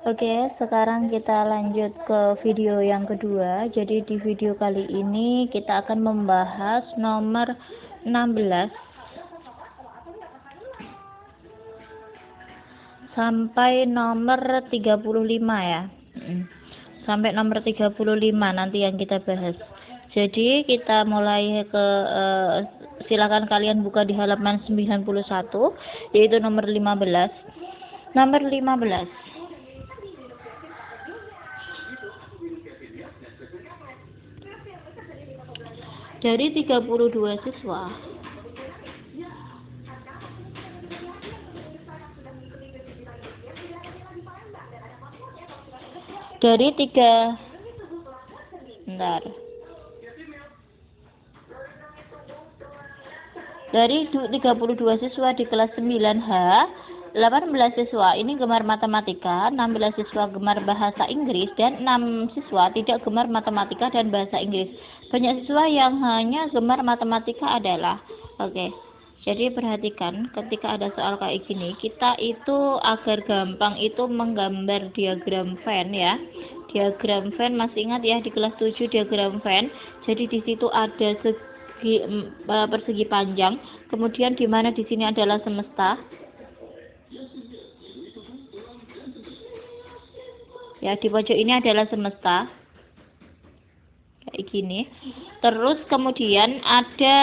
Oke, sekarang kita lanjut ke video yang kedua. Jadi di video kali ini kita akan membahas nomor 16 sampai nomor 35 ya. Sampai nomor 35 nanti yang kita bahas. Jadi kita mulai ke silakan kalian buka di halaman 91 yaitu nomor 15. Nomor 15. Dari 32 siswa. Dari 32 siswa di kelas 9H, 18 siswa ini gemar matematika, 16 siswa gemar bahasa Inggris, dan 6 siswa tidak gemar matematika dan bahasa Inggris. Banyak siswa yang hanya gemar matematika adalah, jadi perhatikan ketika ada soal kayak gini, kita itu agar gampang itu menggambar diagram Venn ya. Diagram Venn masih ingat ya di kelas 7 diagram Venn. Jadi di situ ada persegi panjang, kemudian di mana di sini adalah semesta. Ya, di pojok ini adalah semesta. Kayak gini. Terus kemudian ada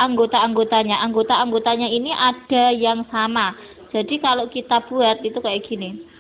anggota-anggotanya. Anggota-anggotanya ini ada yang sama. Jadi kalau kita buat itu kayak gini.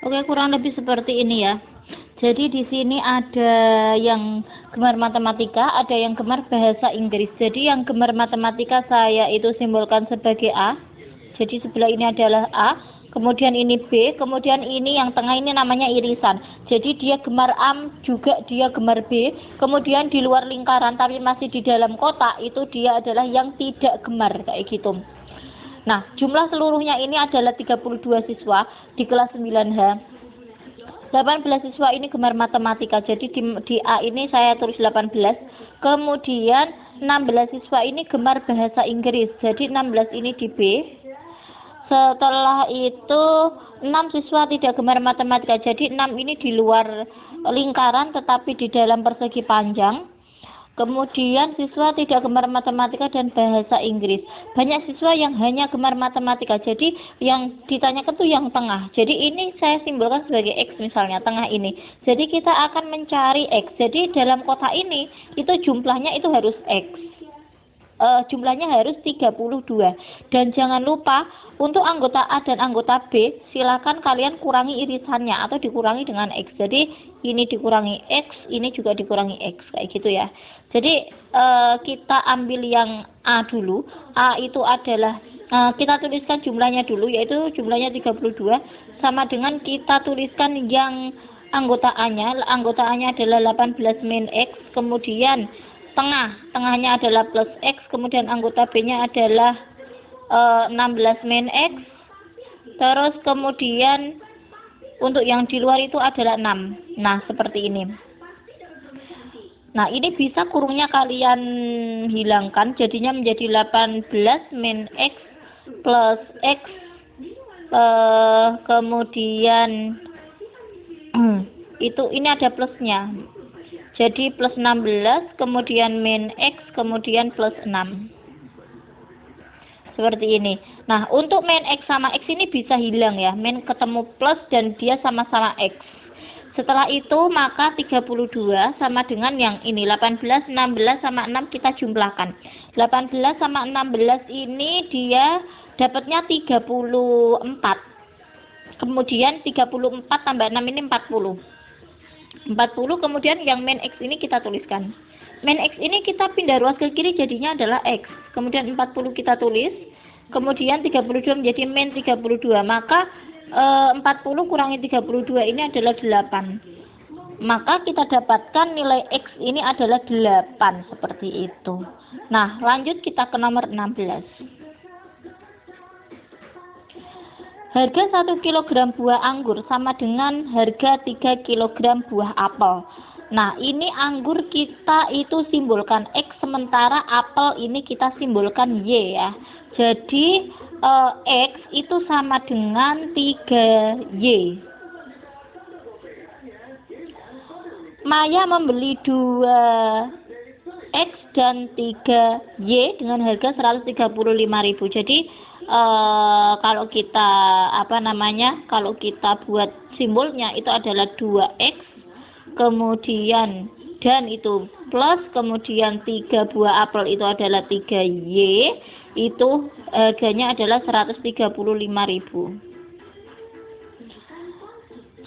Oke, kurang lebih seperti ini ya. Jadi di sini ada yang gemar matematika, ada yang gemar bahasa Inggris. Jadi yang gemar matematika saya itu simbolkan sebagai A. Jadi sebelah ini adalah A, kemudian ini B, kemudian ini yang tengah ini namanya irisan. Jadi dia gemar A juga dia gemar B, kemudian di luar lingkaran tapi masih di dalam kotak itu dia adalah yang tidak gemar kayak gitu. Nah, jumlah seluruhnya ini adalah 32 siswa di kelas 9H. 18 siswa ini gemar matematika. Jadi di A ini saya tulis 18. Kemudian 16 siswa ini gemar bahasa Inggris. Jadi 16 ini di B. Setelah itu 6 siswa tidak gemar matematika. Jadi 6 ini di luar lingkaran tetapi di dalam persegi panjang. Kemudian siswa tidak gemar matematika dan bahasa Inggris. Banyak siswa yang hanya gemar matematika. Jadi yang ditanyakan tuh yang tengah. Jadi ini saya simbolkan sebagai X misalnya, tengah ini. Jadi kita akan mencari X. Jadi dalam kotak ini itu jumlahnya itu harus X. Jumlahnya harus 32. Dan jangan lupa untuk anggota A dan anggota B silakan kalian kurangi irisannya atau dikurangi dengan X. Jadi ini dikurangi X, ini juga dikurangi X kayak gitu ya. Jadi kita ambil yang A dulu. A itu adalah kita tuliskan jumlahnya dulu yaitu jumlahnya 32 sama dengan kita tuliskan yang anggota A-nya. Anggota A-nya adalah 18 min X, kemudian tengahnya adalah plus X, kemudian anggota B-nya adalah 16 min X, terus kemudian untuk yang di luar itu adalah 6. Nah, seperti ini. Nah, ini bisa kurungnya kalian hilangkan, jadinya menjadi 18 min X plus X, kemudian ini ada plusnya. Jadi plus 16, kemudian min X, kemudian plus 6. Seperti ini. Nah, untuk min X sama X ini bisa hilang ya. Min ketemu plus dan dia sama-sama X. Setelah itu maka 32 sama dengan yang ini 18, 16 sama 6 kita jumlahkan. 18 sama 16 ini dia dapatnya 34. Kemudian 34 tambah 6 ini 40. 40 kemudian yang min X ini kita tuliskan. Min X ini kita pindah ruas ke kiri jadinya adalah X. Kemudian 40 kita tulis. Kemudian 32 menjadi min 32. Maka 40 kurangi 32 ini adalah 8. Maka kita dapatkan nilai X ini adalah 8 seperti itu. Nah, lanjut kita ke nomor 16. Harga 1 kg buah anggur sama dengan harga 3 kg buah apel. Nah, ini anggur kita itu simbolkan X, sementara apel ini kita simbolkan Y ya. Jadi X itu sama dengan 3Y. Maya membeli 2 X dan 3Y dengan harga 135.000. Jadi kalau kita kalau kita buat simbolnya itu adalah 2X, kemudian dan itu plus, kemudian 3 buah apel itu adalah 3Y, itu harganya adalah 135.000.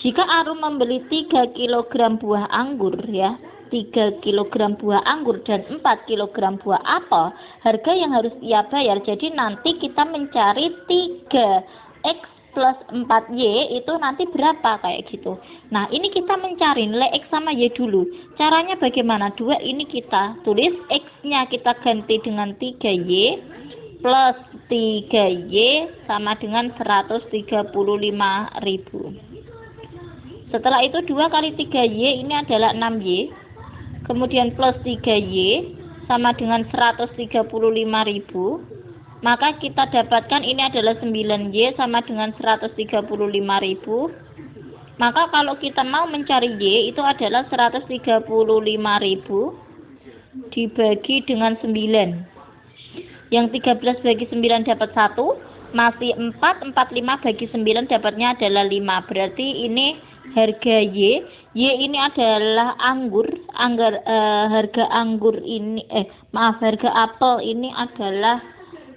Jika Arum membeli 3 kg buah anggur ya, 3 kg buah anggur dan 4 kg buah apel, harga yang harus ia bayar. Jadi nanti kita mencari 3X plus 4Y itu nanti berapa kayak gitu. Nah, ini kita mencari nilai X sama Y dulu. Caranya bagaimana? 2 ini kita tulis, X-nya kita ganti dengan 3Y plus 3Y sama dengan 135.000. Setelah itu 2 kali 3Y ini adalah 6Y. Kemudian plus 3Y sama dengan 135.000. Maka kita dapatkan ini adalah 9Y sama dengan 135.000. Maka kalau kita mau mencari Y itu adalah 135.000 dibagi dengan 9. Yang 13 bagi 9 dapat 1, masih 4, 45 bagi 9 dapatnya adalah 5. Berarti ini harga Y. Y ini adalah harga anggur ini harga apel ini adalah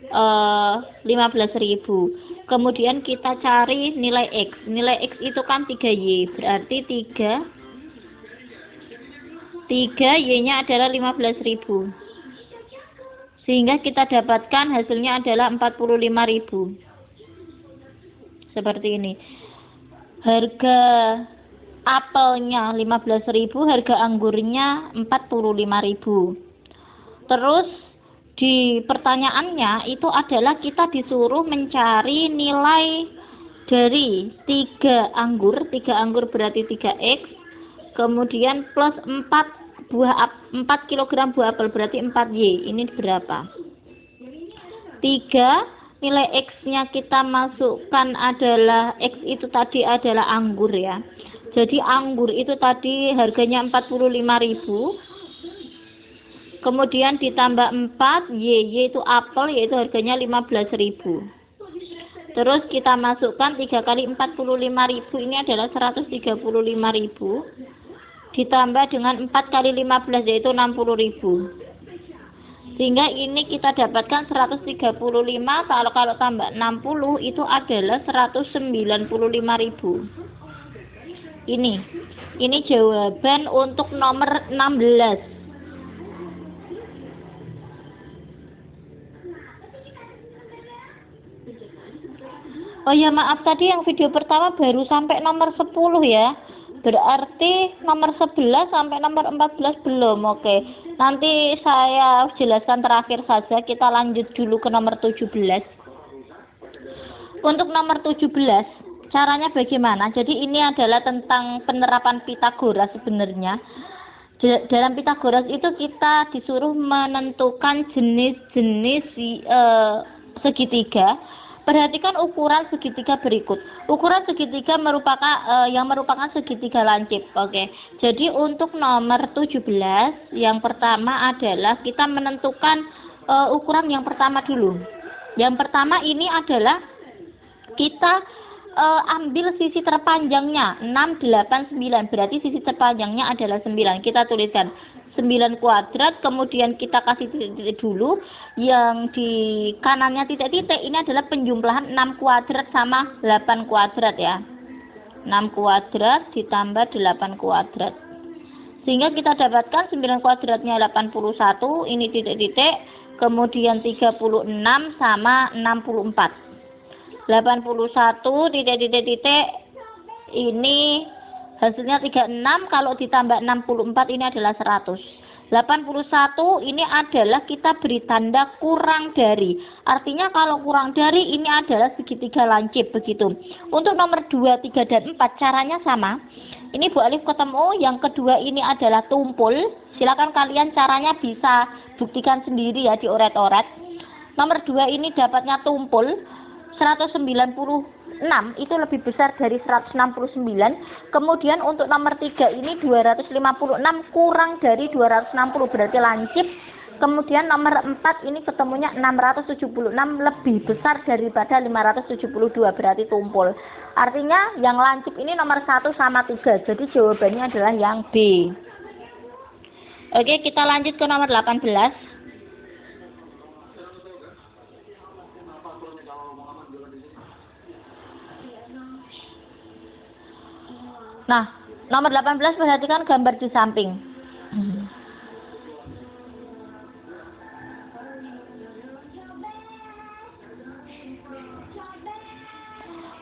15.000. Kemudian kita cari nilai X. Nilai X itu kan 3Y. Berarti 3Y-nya adalah 15.000. Sehingga kita dapatkan hasilnya adalah 45.000. Seperti ini. Harga apelnya 15.000, harga anggurnya 45.000. Terus di pertanyaannya itu adalah kita disuruh mencari nilai dari 3 anggur berarti 3X, kemudian plus 4 kg buah apel berarti 4Y. Ini berapa? 3, nilai X-nya kita masukkan adalah X itu tadi adalah anggur ya. Jadi anggur itu tadi harganya 45.000. Kemudian ditambah 4, Y itu apel yaitu harganya 15.000. Terus kita masukkan 3 kali 45.000 ini adalah 135.000. Ditambah dengan 4 kali 15 yaitu 60.000. Sehingga ini kita dapatkan 135, kalau tambah 60 itu adalah 195.000. Ini jawaban untuk nomor 16. Oh ya, maaf tadi yang video pertama baru sampai nomor 10 ya. Berarti nomor 11 sampai nomor 14 belum. Oke. Nanti saya jelaskan terakhir saja. Kita lanjut dulu ke nomor 17. Untuk nomor 17, caranya bagaimana? Jadi ini adalah tentang penerapan Pitagoras sebenarnya. Dalam Pitagoras itu kita disuruh menentukan jenis-jenis segitiga. Perhatikan ukuran segitiga berikut. Ukuran segitiga merupakan segitiga lancip. Oke. Jadi untuk nomor 17 yang pertama adalah kita menentukan ukuran yang pertama dulu. Yang pertama ini adalah kita ambil sisi terpanjangnya 6, 8, 9. Berarti sisi terpanjangnya adalah 9. Kita tuliskan 9 kuadrat, kemudian kita kasih titik-titik dulu. Yang di kanannya titik-titik ini adalah penjumlahan 6 kuadrat sama 8 kuadrat ya. 6 kuadrat ditambah 8 kuadrat. Sehingga kita dapatkan 9 kuadratnya 81, ini titik-titik, kemudian 36 sama 64. 81 titik-titik ini hasilnya 36, kalau ditambah 64 ini adalah 100. 81 ini adalah kita beri tanda kurang dari. Artinya kalau kurang dari ini adalah segitiga lancip begitu. Untuk nomor 2, 3 dan 4 caranya sama. Ini Bu Alif ketemu, yang kedua ini adalah tumpul. Silakan kalian caranya bisa buktikan sendiri ya, dioret-oret. Nomor 2 ini dapatnya tumpul 196, itu lebih besar dari 169. Kemudian untuk nomor 3 ini 256 kurang dari 260, berarti lancip. Kemudian nomor 4 ini ketemunya 676, lebih besar daripada 572, berarti tumpul. Artinya yang lancip ini nomor 1 sama 3. Jadi jawabannya adalah yang B. Oke, kita lanjut ke nomor 18. Nah, nomor 18 perhatikan gambar di samping.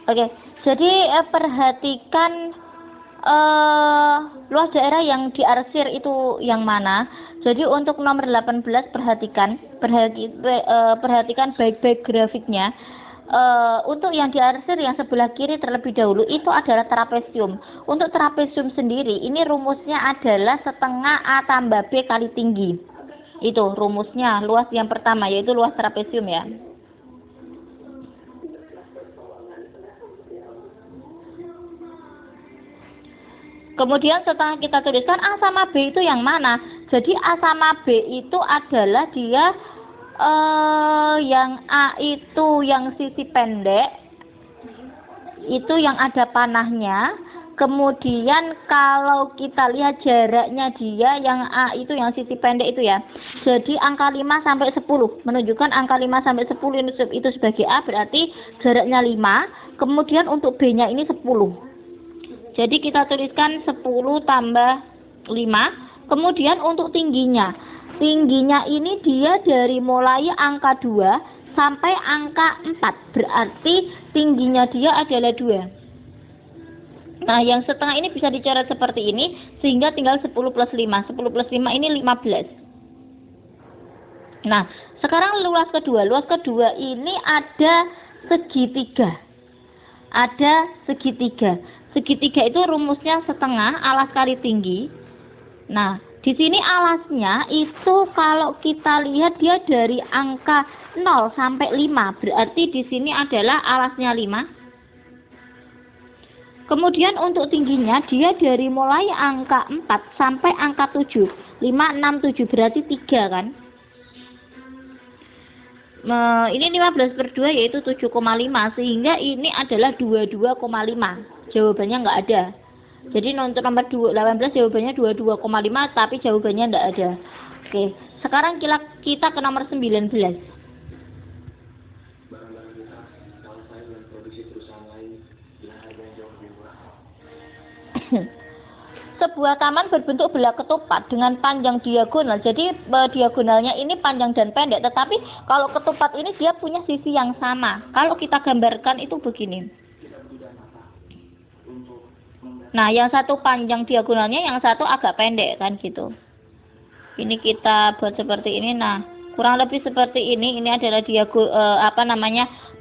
Oke, jadi perhatikan luas daerah yang diarsir itu yang mana. Jadi untuk nomor 18 perhatikan baik-baik grafiknya. Untuk yang diarsir yang sebelah kiri terlebih dahulu itu adalah trapesium. Untuk trapesium sendiri ini rumusnya adalah setengah A tambah B kali tinggi. Itu rumusnya, luas yang pertama yaitu luas trapesium ya. Kemudian setelah kita tuliskan A sama B itu yang mana? Jadi A sama B itu adalah dia yang A itu yang sisi pendek, itu yang ada panahnya. Kemudian kalau kita lihat jaraknya dia yang A itu yang sisi pendek itu ya. Jadi angka 5 sampai 10 menunjukkan angka 5 sampai 10 itu sebagai A, berarti jaraknya 5. Kemudian untuk B-nya ini 10. Jadi kita tuliskan 10 tambah 5. Kemudian untuk tingginya ini dia dari mulai angka 2 sampai angka 4. Berarti tingginya dia adalah 2. Nah, yang setengah ini bisa dicoret seperti ini, sehingga tinggal 10 plus 5. 10 plus 5 ini 15. Nah, sekarang luas kedua. Luas kedua ini ada segitiga. Segitiga itu rumusnya setengah alas kali tinggi. Nah, di sini alasnya itu kalau kita lihat dia dari angka 0 sampai 5. Berarti di sini adalah alasnya 5. Kemudian untuk tingginya dia dari mulai angka 4 sampai angka 7. 5, 6, 7 berarti 3 kan. Ini 15 per 2 yaitu 7,5. Sehingga ini adalah 22,5. Jawabannya nggak ada. Jadi untuk nomor 18 jawabannya 22,5, tapi jawabannya nggak ada. Oke, sekarang kita ke nomor 19. Sebuah taman berbentuk belah ketupat dengan panjang diagonal. Jadi diagonalnya ini panjang dan pendek, tetapi kalau ketupat ini dia punya sisi yang sama. Kalau kita gambarkan itu begini. Nah, yang satu panjang diagonalnya, yang satu agak pendek kan gitu. Ini kita buat seperti ini. Nah, kurang lebih seperti ini. Ini adalah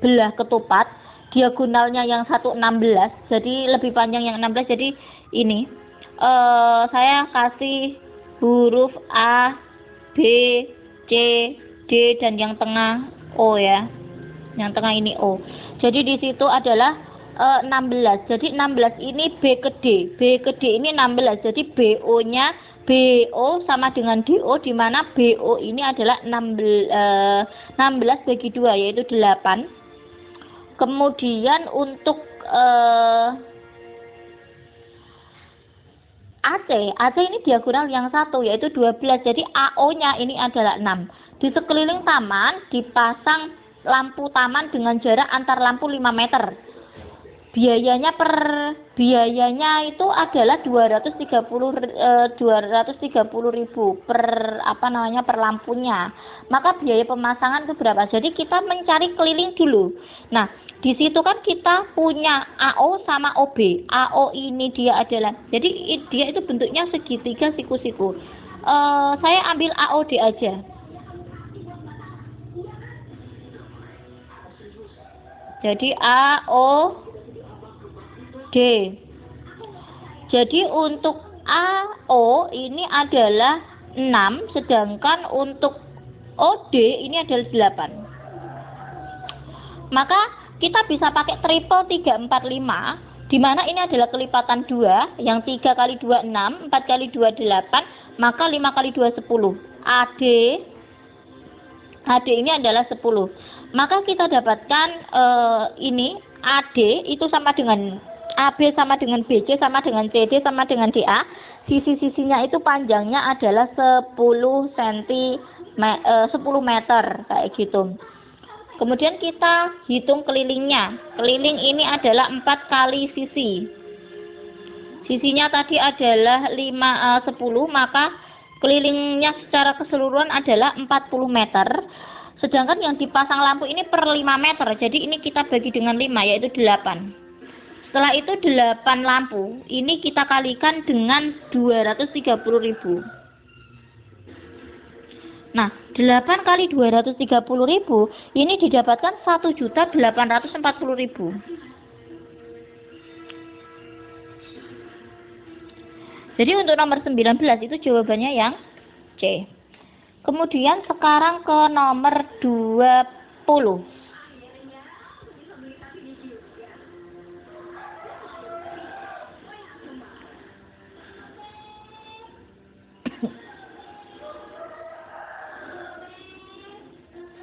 belah ketupat. Diagonalnya yang satu 16. Jadi lebih panjang yang 16. Jadi ini saya kasih huruf A, B, C, D dan yang tengah O ya. Yang tengah ini O. Jadi di situ adalah 16. Jadi 16 ini B ke D. B ke D ini 16. Jadi BO-nya BO sama dengan DO, di mana BO ini adalah 16 bagi 2 yaitu 8. Kemudian untuk AC ini diagonal yang satu yaitu 12. Jadi AO-nya ini adalah 6. Di sekeliling taman dipasang lampu taman dengan jarak antar lampu 5 meter. Biayanya itu adalah 230.000 per lampunya. Maka biaya pemasangan itu berapa? Jadi kita mencari keliling dulu. Nah, di situ kan kita punya AO sama OB. AO ini dia itu bentuknya segitiga siku-siku. Saya ambil AOD aja. Jadi AOD. Jadi untuk AO ini adalah 6, sedangkan untuk OD ini adalah 8. Maka kita bisa pakai triple 3, 4, 5, di mana ini adalah kelipatan 2, yang 3 kali 2 6, 4 kali 2 8, maka 5 kali 2 10. AD ini adalah 10. Maka kita dapatkan ini AD itu sama dengan AB sama dengan BC sama dengan CD sama dengan DA. Sisi-sisinya itu panjangnya adalah 10 meter kayak gitu. Kemudian kita hitung kelilingnya. Keliling ini adalah 4 kali sisi. Sisinya tadi adalah 10, maka kelilingnya secara keseluruhan adalah 40 meter. Sedangkan yang dipasang lampu ini per 5 meter. Jadi ini kita bagi dengan 5 yaitu 8. Setelah itu 8 lampu. Ini kita kalikan dengan 230.000. Nah, 8 kali 230.000 ini didapatkan 1.840.000. Jadi untuk nomor 19 itu jawabannya yang C. Kemudian sekarang ke nomor 20.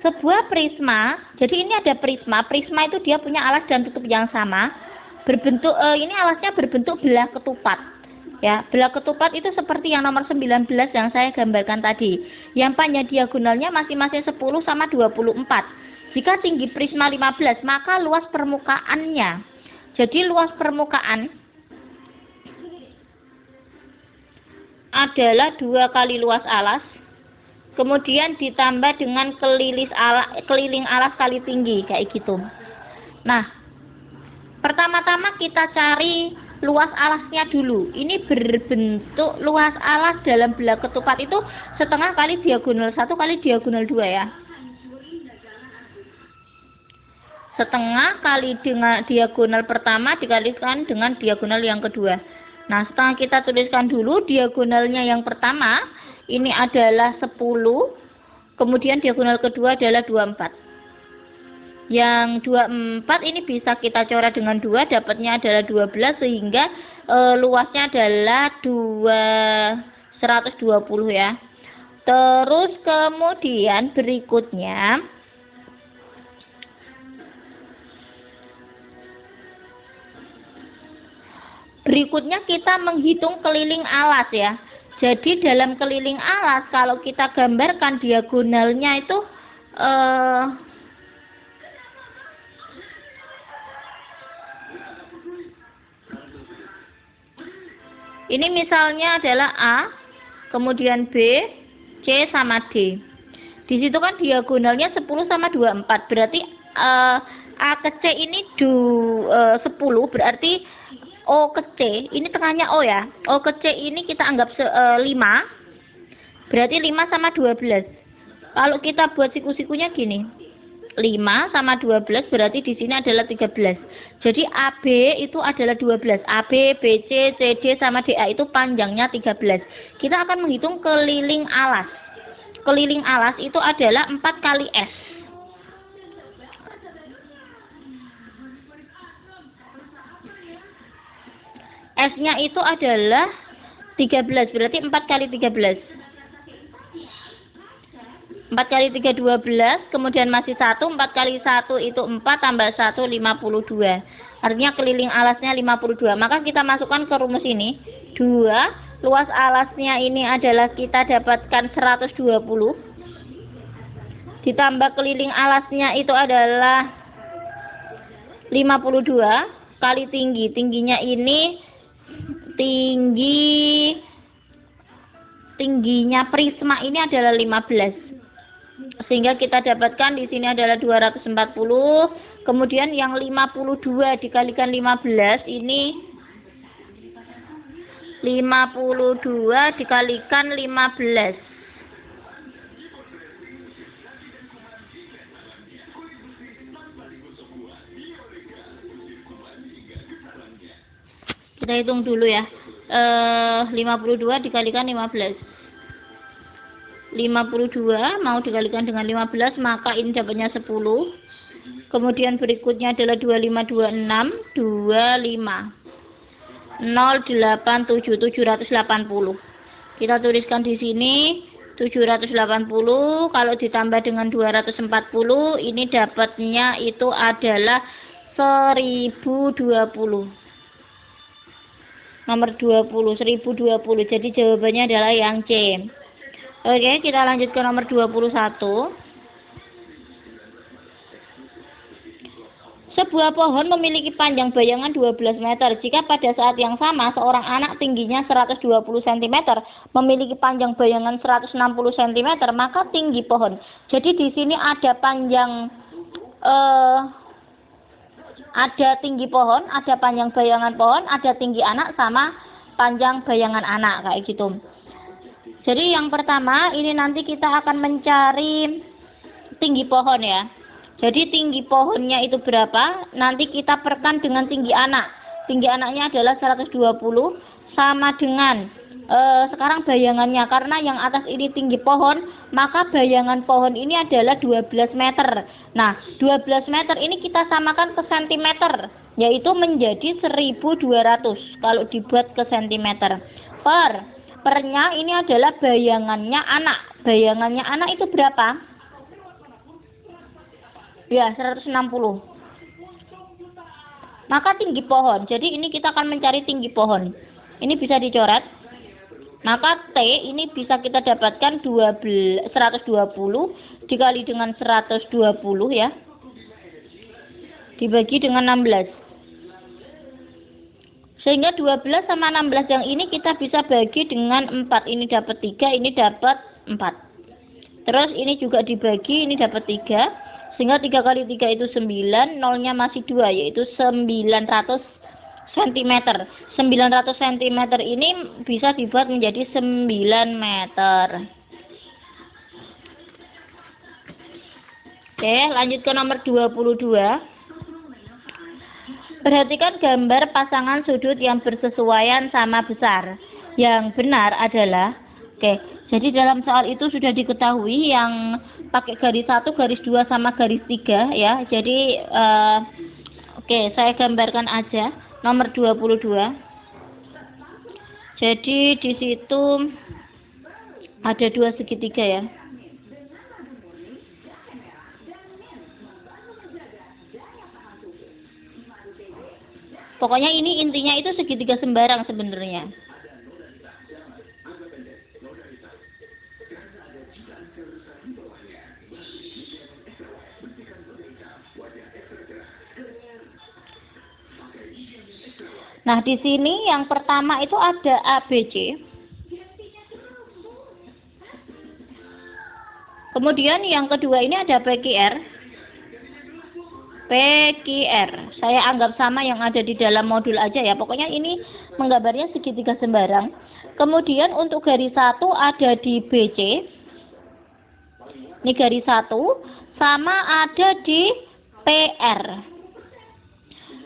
Sebuah prisma, jadi ini ada prisma. Prisma itu dia punya alas dan tutup yang sama. Ini alasnya berbentuk belah ketupat. Ya, belah ketupat itu seperti yang nomor 19 yang saya gambarkan tadi. Yang panjang diagonalnya masing-masing 10 sama 24. Jika tinggi prisma 15, maka luas permukaannya. Jadi luas permukaan adalah 2 kali luas alas. Kemudian ditambah dengan keliling alas kali tinggi kayak gitu. Nah, pertama-tama kita cari luas alasnya dulu. Ini berbentuk luas alas dalam belah ketupat itu setengah kali diagonal 1 kali diagonal 2 ya. Setengah kali dengan diagonal pertama dikalikan dengan diagonal yang kedua. Nah, setelah kita tuliskan dulu diagonalnya yang pertama ini adalah 10, kemudian diagonal kedua adalah 24. Yang 24 ini bisa kita coret dengan 2, dapatnya adalah 12, sehingga luasnya adalah 120 ya. Terus kemudian berikutnya kita menghitung keliling alas ya. Jadi dalam keliling alas kalau kita gambarkan diagonalnya itu ini misalnya adalah A, kemudian B, C sama D. Di situ kan diagonalnya 10 sama 24. Berarti A ke C ini 10, berarti O ke C, ini tengahnya O ya. O ke C ini kita anggap 5. Berarti 5 sama 12. Kalau kita buat siku-sikunya gini. 5 sama 12 berarti di sini adalah 13. Jadi AB itu adalah 12. AB, BC, CD sama DA itu panjangnya 13. Kita akan menghitung keliling alas. Keliling alas itu adalah 4 kali S. S-nya itu adalah 13, berarti 4 kali 13. 4 kali 3, 12, kemudian masih 1, 4 kali 1 itu 4, tambah 1, 52. Artinya keliling alasnya 52. Maka kita masukkan ke rumus ini. 2, luas alasnya ini adalah kita dapatkan 120. Ditambah keliling alasnya itu adalah 52 kali tinggi. Tingginya ini tingginya prisma ini adalah 15. Sehingga kita dapatkan di sini adalah 240. Kemudian yang 52 dikalikan 15 ini 52 dikalikan 15. Kita hitung dulu ya. 52 dikalikan 15. 52 mau dikalikan dengan 15, maka ini dapatnya 10. Kemudian berikutnya adalah 2526, 25. 087 780. Kita tuliskan di sini 780 kalau ditambah dengan 240 ini dapatnya itu adalah 1020. Nomor 20, 1020. Jadi jawabannya adalah yang C. Oke, kita lanjut ke nomor 21. Sebuah pohon memiliki panjang bayangan 12 meter. Jika pada saat yang sama seorang anak tingginya 120 cm memiliki panjang bayangan 160 cm, maka tinggi pohon. Jadi di sini ada panjang ada tinggi pohon, ada panjang bayangan pohon, ada tinggi anak sama panjang bayangan anak kayak gitu. Jadi yang pertama ini nanti kita akan mencari tinggi pohon ya. Jadi tinggi pohonnya itu berapa? Nanti kita perkan dengan tinggi anak. Tinggi anaknya adalah 120 sama dengan sekarang bayangannya, karena yang atas ini tinggi pohon, maka bayangan pohon ini adalah 12 meter. Nah, 12 meter ini kita samakan ke sentimeter, yaitu menjadi 1200 kalau dibuat ke sentimeter. Pernya ini adalah bayangannya anak. Bayangannya anak itu berapa? Ya, 160. Maka tinggi pohon. Jadi ini kita akan mencari tinggi pohon. Ini bisa dicoret. Maka T ini bisa kita dapatkan 120 dikali dengan 120 ya. Dibagi dengan 16. Sehingga 12 sama 16 yang ini kita bisa bagi dengan 4. Ini dapat 3, ini dapat 4. Terus ini juga dibagi, ini dapat 3. Sehingga 3 kali 3 itu 9, nolnya masih 2, yaitu 900 cm. 900 cm ini bisa dibuat menjadi 9 meter. Oke, lanjut ke nomor 22. Perhatikan gambar pasangan sudut yang bersesuaian sama besar. Yang benar adalah, jadi dalam soal itu sudah diketahui yang pakai garis 1, garis 2 sama garis 3 ya. Jadi saya gambarkan aja nomor 22. Jadi di situ ada 2 segitiga ya. Pokoknya ini intinya itu segitiga sembarang sebenarnya. Nah, di sini yang pertama itu ada ABC. Kemudian yang kedua ini ada PQR. Saya anggap sama yang ada di dalam modul aja ya. Pokoknya ini menggambarnya segitiga sembarang. Kemudian untuk garis 1 ada di BC. Ini garis 1 sama ada di PR.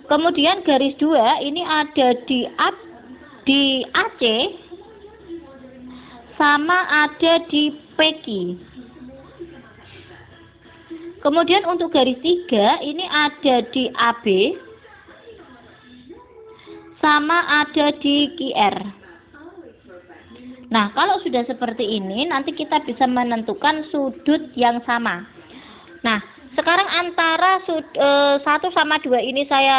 Kemudian garis 2 ini ada di AC sama ada di PQ. Kemudian untuk garis 3 ini ada di AB sama ada di QR. Nah, kalau sudah seperti ini nanti kita bisa menentukan sudut yang sama. Nah, Sekarang antara 1 sama 2 ini saya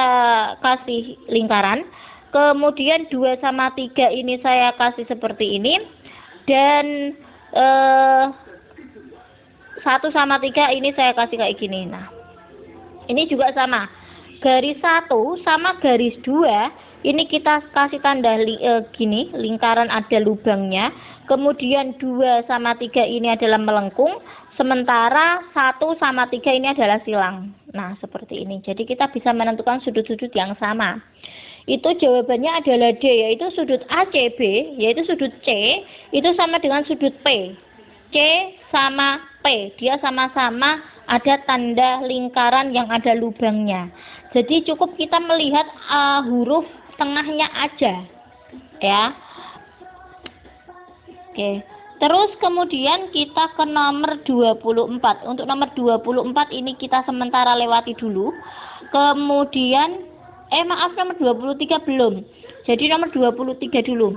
kasih lingkaran. Kemudian 2 sama 3 ini saya kasih seperti ini. Dan 1 sama 3 ini saya kasih kayak gini. Nah, ini juga sama. Garis 1 sama garis 2 ini kita kasih tanda gini, lingkaran ada lubangnya. Kemudian 2 sama 3 ini adalah melengkung. Sementara 1 sama 3 ini adalah silang. Nah, seperti ini. Jadi kita bisa menentukan sudut-sudut yang sama. Itu jawabannya adalah D, yaitu sudut ACB, yaitu sudut C, itu sama dengan sudut P. C sama P, dia sama-sama ada tanda lingkaran yang ada lubangnya. Jadi cukup kita melihat huruf tengahnya aja. Ya. Oke. Terus kemudian kita ke nomor 24. Untuk nomor 24 ini kita sementara lewati dulu. Kemudian maaf, nomor 23 belum. Jadi nomor 23 dulu.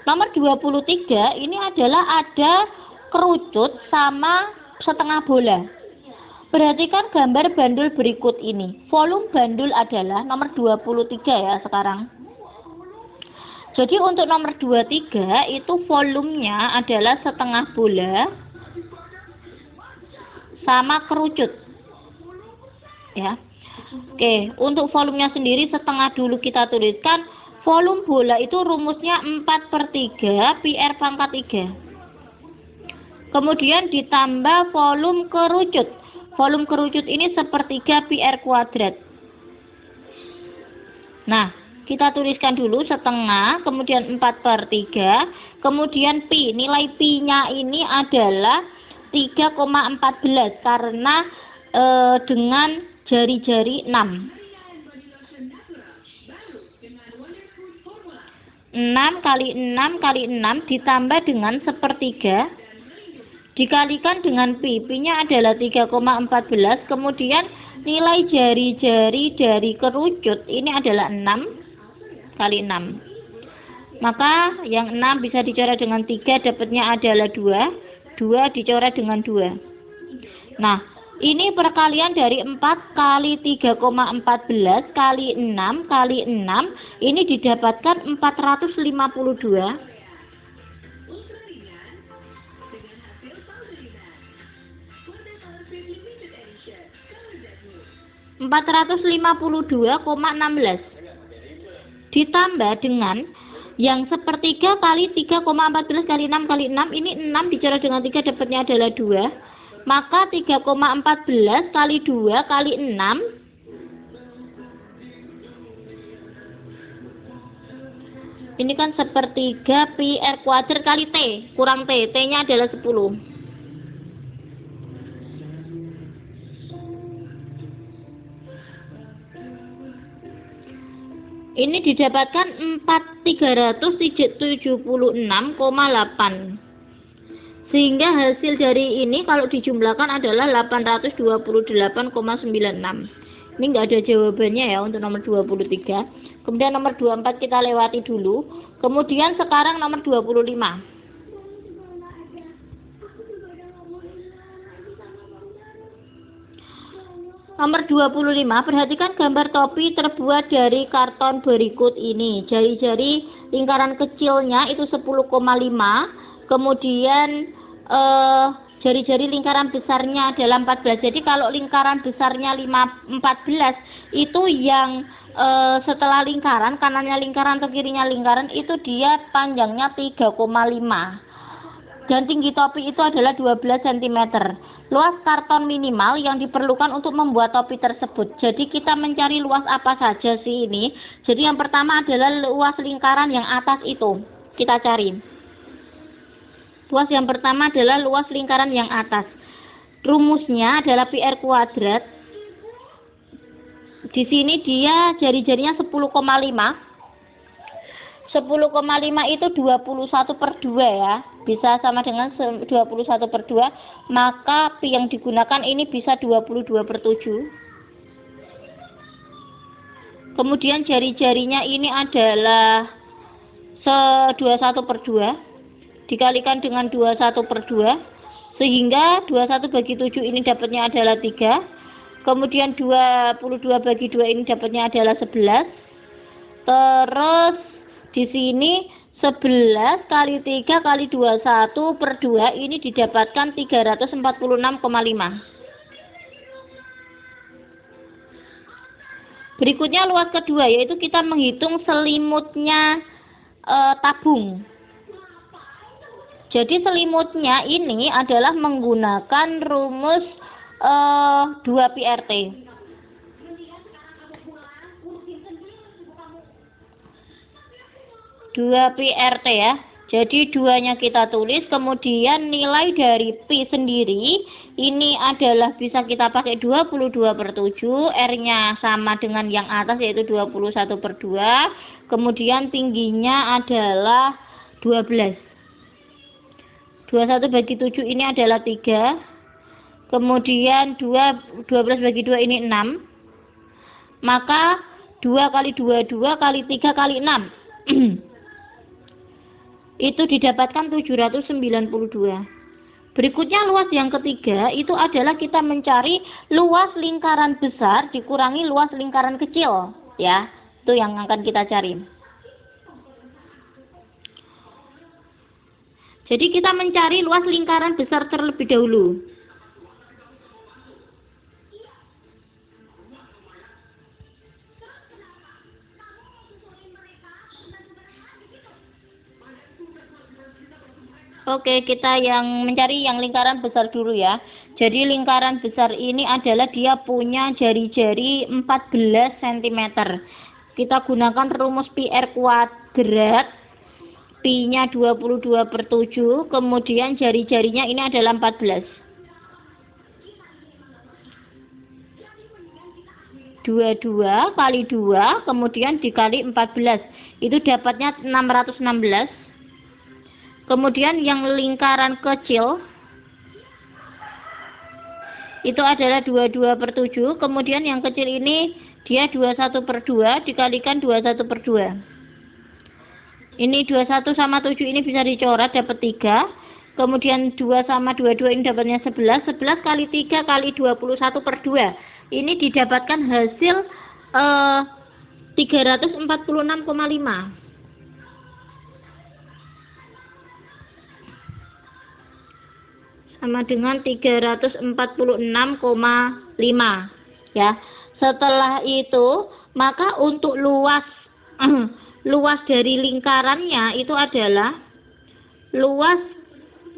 Nomor 23 ini adalah ada kerucut sama setengah bola. Perhatikan gambar bandul berikut ini. Volume bandul adalah nomor 23 ya sekarang. Jadi untuk nomor 23 itu volumenya adalah setengah bola sama kerucut. Ya. Oke, untuk volumenya sendiri setengah dulu kita tuliskan. Volume bola itu rumusnya 4/3 pi R pangkat 3. Kemudian ditambah volume kerucut. Volume kerucut ini 1/3 pi R kuadrat. Nah, kita tuliskan dulu setengah, kemudian 4/3, kemudian pi. Nilai pi-nya ini adalah 3,14 karena dengan jari-jari 6. 6 kali 6 kali 6 ditambah dengan 1/3 dikalikan dengan pi. Pi-nya adalah 3,14. Kemudian nilai jari-jari dari kerucut ini adalah 6 kali 6. Maka yang 6 bisa dicoret dengan 3, dapatnya adalah 2. 2 dicoret dengan 2. Nah, ini perkalian dari 4 kali 3,14 kali 6 kali 6. Ini didapatkan 452. 452,16 ditambah dengan yang 1/3 kali 3,14 kali 6 kali 6. Ini 6 dicoret dengan 3, dapatnya adalah 2. Maka 3,14 kali 2 kali 6 ini kan 1/3 pi R kuadrat kali T kurang T. T-nya adalah 10. Ini didapatkan 4.376,8. Sehingga hasil dari ini kalau dijumlahkan adalah 828,96. Ini enggak ada jawabannya ya untuk nomor 23. Kemudian nomor 24 kita lewati dulu. Kemudian sekarang nomor 25. Nomor 25, perhatikan gambar topi terbuat dari karton berikut ini. Jari-jari lingkaran kecilnya itu 10,5. Kemudian jari-jari lingkaran besarnya adalah 14. Jadi kalau lingkaran besarnya 14 itu yang setelah lingkaran, kanannya lingkaran atau kirinya lingkaran, itu dia panjangnya 3,5. Dan tinggi topi itu adalah 12 cm. Luas karton minimal yang diperlukan untuk membuat topi tersebut. Jadi kita mencari luas apa saja sih ini. Jadi yang pertama adalah luas lingkaran yang atas itu. Kita cari. Luas yang pertama adalah luas lingkaran yang atas. Rumusnya adalah pi R kuadrat. Di sini dia jari-jarinya 10,5. 10,5 itu 21/2 ya. Bisa sama dengan 21/2. Maka pi yang digunakan ini bisa 22/7. Kemudian jari-jarinya ini adalah 21/2. dikalikan dengan 21/2, sehingga 21 bagi 7 ini dapatnya adalah 3. Kemudian 22 bagi 2 ini dapatnya adalah 11. Terus di sini 11 kali 3 kali 21/2 ini didapatkan 346,5. Berikutnya luas kedua, yaitu kita menghitung selimutnya tabung. Jadi selimutnya ini adalah menggunakan rumus 2pi RT. 2pi RT ya. Jadi 2-nya kita tulis, kemudian nilai dari pi sendiri ini adalah bisa kita pakai 22/7, R-nya sama dengan yang atas yaitu 21/2, kemudian tingginya adalah 12. 21 bagi 7 ini adalah 3, kemudian 12 bagi 2 ini 6, maka 2 kali 2 kali 3 kali 6 itu didapatkan 792. Berikutnya luas yang ketiga itu adalah kita mencari luas lingkaran besar dikurangi luas lingkaran kecil, ya. Itu yang akan kita cari. Jadi kita mencari luas lingkaran besar terlebih dahulu. Oke, kita yang mencari yang lingkaran besar dulu ya. Jadi lingkaran besar ini adalah dia punya jari-jari 14 cm. Kita gunakan rumus pi r kuadrat. Pi-nya 22/7, kemudian jari-jarinya ini adalah 14. 22 kali 2, kemudian dikali 14. Itu dapatnya 616. Kemudian yang lingkaran kecil itu adalah 22/7. Kemudian yang kecil ini dia 21/2 dikalikan 21/2. Ini 21 sama 7 ini bisa dicoret dapat 3. Kemudian 2 sama 22 ini dapatnya 11. 11 kali 3 kali 21/2. Ini didapatkan hasil 346,5. Sama dengan 346,5 ya. Setelah itu maka untuk luas luas dari lingkarannya itu adalah luas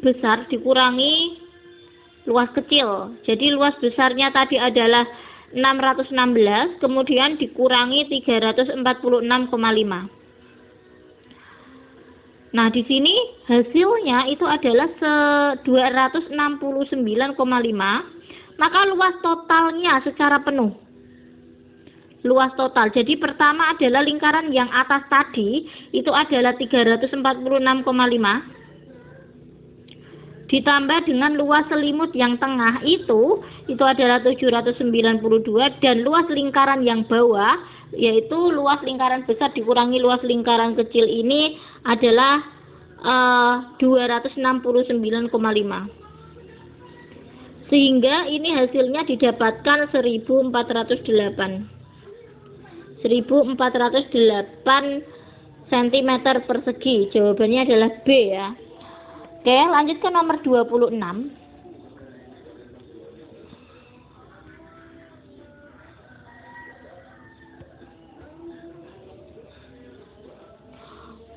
besar dikurangi luas kecil. Jadi luas besarnya tadi adalah 616, kemudian dikurangi 346,5. Nah, di sini hasilnya itu adalah 269,5, maka luas totalnya secara penuh. Luas total. Jadi pertama adalah lingkaran yang atas tadi itu adalah 346,5. Ditambah dengan luas selimut yang tengah itu adalah 792, dan luas lingkaran yang bawah yaitu luas lingkaran besar dikurangi luas lingkaran kecil ini adalah 269,5. Sehingga ini hasilnya didapatkan 1408 cm persegi. Jawabannya adalah B ya. Oke, lanjut ke nomor 26.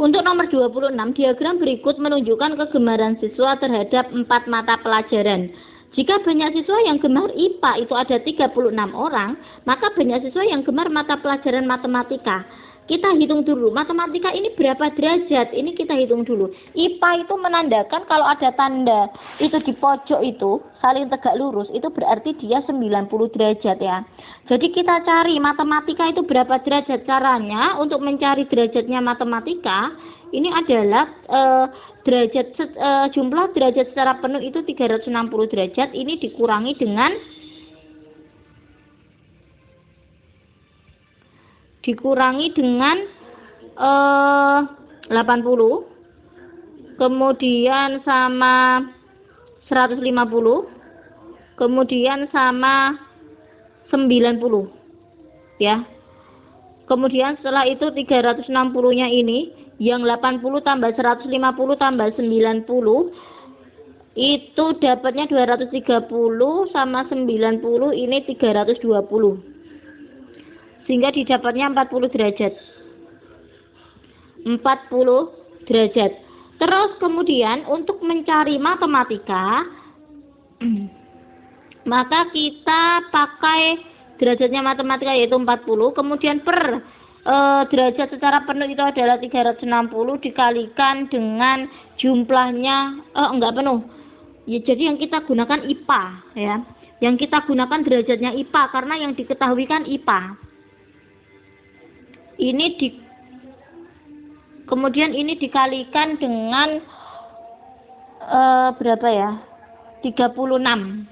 Untuk nomor 26, diagram berikut menunjukkan kegemaran siswa terhadap 4 mata pelajaran. Jika banyak siswa yang gemar IPA itu ada 36 orang, maka banyak siswa yang gemar mata pelajaran matematika. Kita hitung dulu, matematika ini berapa derajat? Ini kita hitung dulu. IPA itu menandakan kalau ada tanda itu di pojok itu, saling tegak lurus, itu berarti dia 90 derajat ya. Jadi kita cari matematika itu berapa derajat. Caranya untuk mencari derajatnya matematika, ini adalah jumlah derajat secara penuh itu 360 derajat, ini dikurangi dengan 80. kemudian sama 150, kemudian sama 90 ya. Kemudian setelah itu 360-nya ini yang 80 tambah 150 tambah 90 itu dapatnya 230 sama 90 ini 320. Sehingga didapatnya 40 derajat. 40 derajat. Terus kemudian untuk mencari matematika maka kita pakai derajatnya matematika yaitu 40, kemudian per derajat secara penuh itu adalah 360 dikalikan dengan jumlahnya enggak penuh. Ya, jadi yang kita gunakan IPA ya. Yang kita gunakan derajatnya IPA karena yang diketahui kan IPA. Kemudian ini dikalikan dengan berapa ya? 36.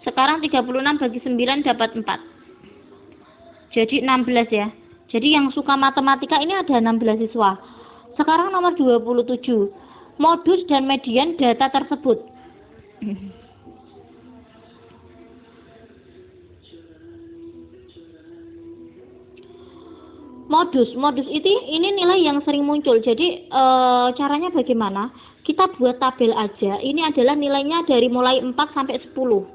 Sekarang 36 bagi 9 dapat 4. Jadi 16 ya. Jadi yang suka matematika ini ada 16 siswa. Sekarang nomor 27. Modus dan median data tersebut. Modus ini nilai yang sering muncul. Jadi caranya bagaimana? Kita buat tabel aja. Ini adalah nilainya dari mulai 4 sampai 10.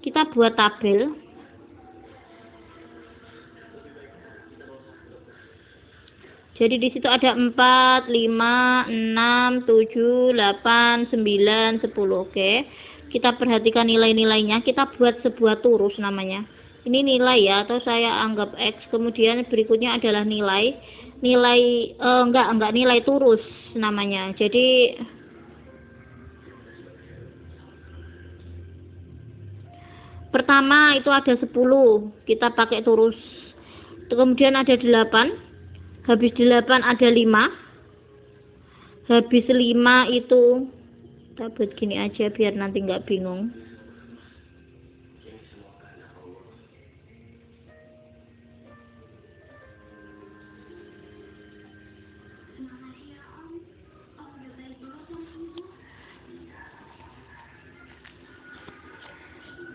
Kita buat tabel. Jadi di situ ada 4, 5, 6, 7, 8, 9, 10. Oke. Kita perhatikan nilai-nilainya. Kita buat sebuah turus namanya. Ini nilai ya, atau saya anggap X. Kemudian berikutnya adalah nilai nilai turus namanya. Jadi pertama itu ada 10, kita pakai turus. Kemudian ada 8, habis 8 ada 5, habis 5 itu kita buat gini aja biar nanti nggak bingung.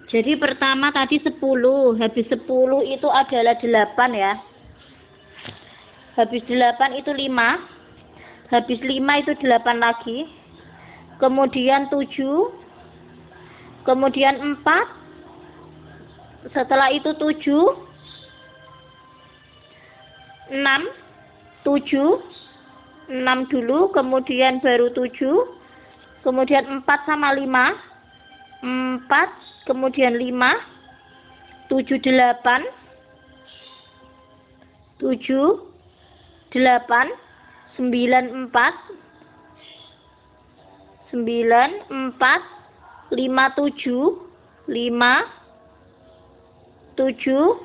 Jadi pertama tadi 10, habis 10 itu adalah 8 ya. Habis 8 itu 5, habis 5 itu 8 lagi, kemudian 7, kemudian 4, setelah itu 7, 6, 6 dulu, kemudian baru 7, kemudian 4 sama 5, 4, kemudian 5, 7, 8, 7, 8, 9, 4, 9, 4, 5, 7, 5, 7,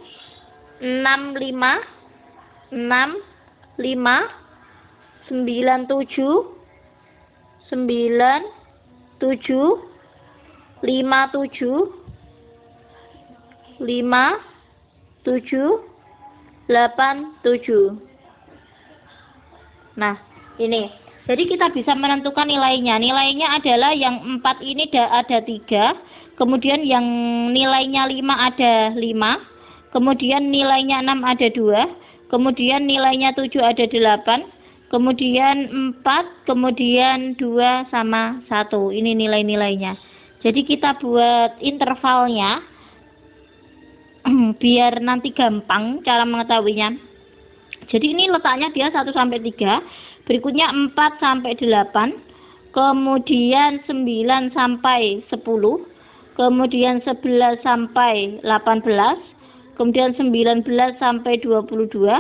6, 5, 6, 5, 9, 7, 9, 7, 5, 7, 5, 7, 8, 7. Nah, ini. Jadi kita bisa menentukan nilainya. Nilainya adalah yang 4 ini ada 3, kemudian yang nilainya 5 ada 5, kemudian nilainya 6 ada 2, kemudian nilainya 7 ada 8, kemudian 4, kemudian 2 sama 1. Ini nilai-nilainya. Jadi kita buat intervalnya biar nanti gampang cara mengetahuinya. Jadi ini letaknya dia 1 sampai 3, berikutnya 4 sampai 8, kemudian 9 sampai 10, kemudian 11 sampai 18, kemudian 19 sampai 22,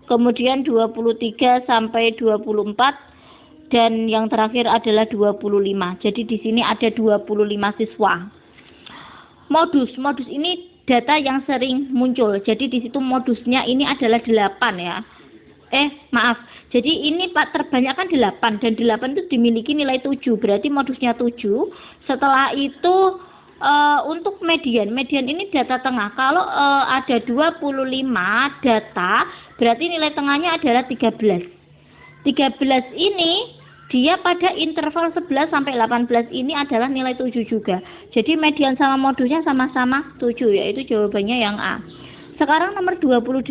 kemudian 23 sampai 24, dan yang terakhir adalah 25. Jadi di sini ada 25 siswa. Modus ini data yang sering muncul. Jadi di situ modusnya ini adalah 8 ya. Maaf. Jadi ini Pak terbanyak kan 8 dan 8 itu dimiliki nilai 7. Berarti modusnya 7. Setelah itu Untuk median ini data tengah. Kalau ada 25 data, berarti nilai tengahnya adalah 13. 13 ini dia pada interval 11 sampai 18 ini adalah nilai 7 juga. Jadi median sama modusnya sama-sama 7, yaitu jawabannya yang A. Sekarang nomor 28.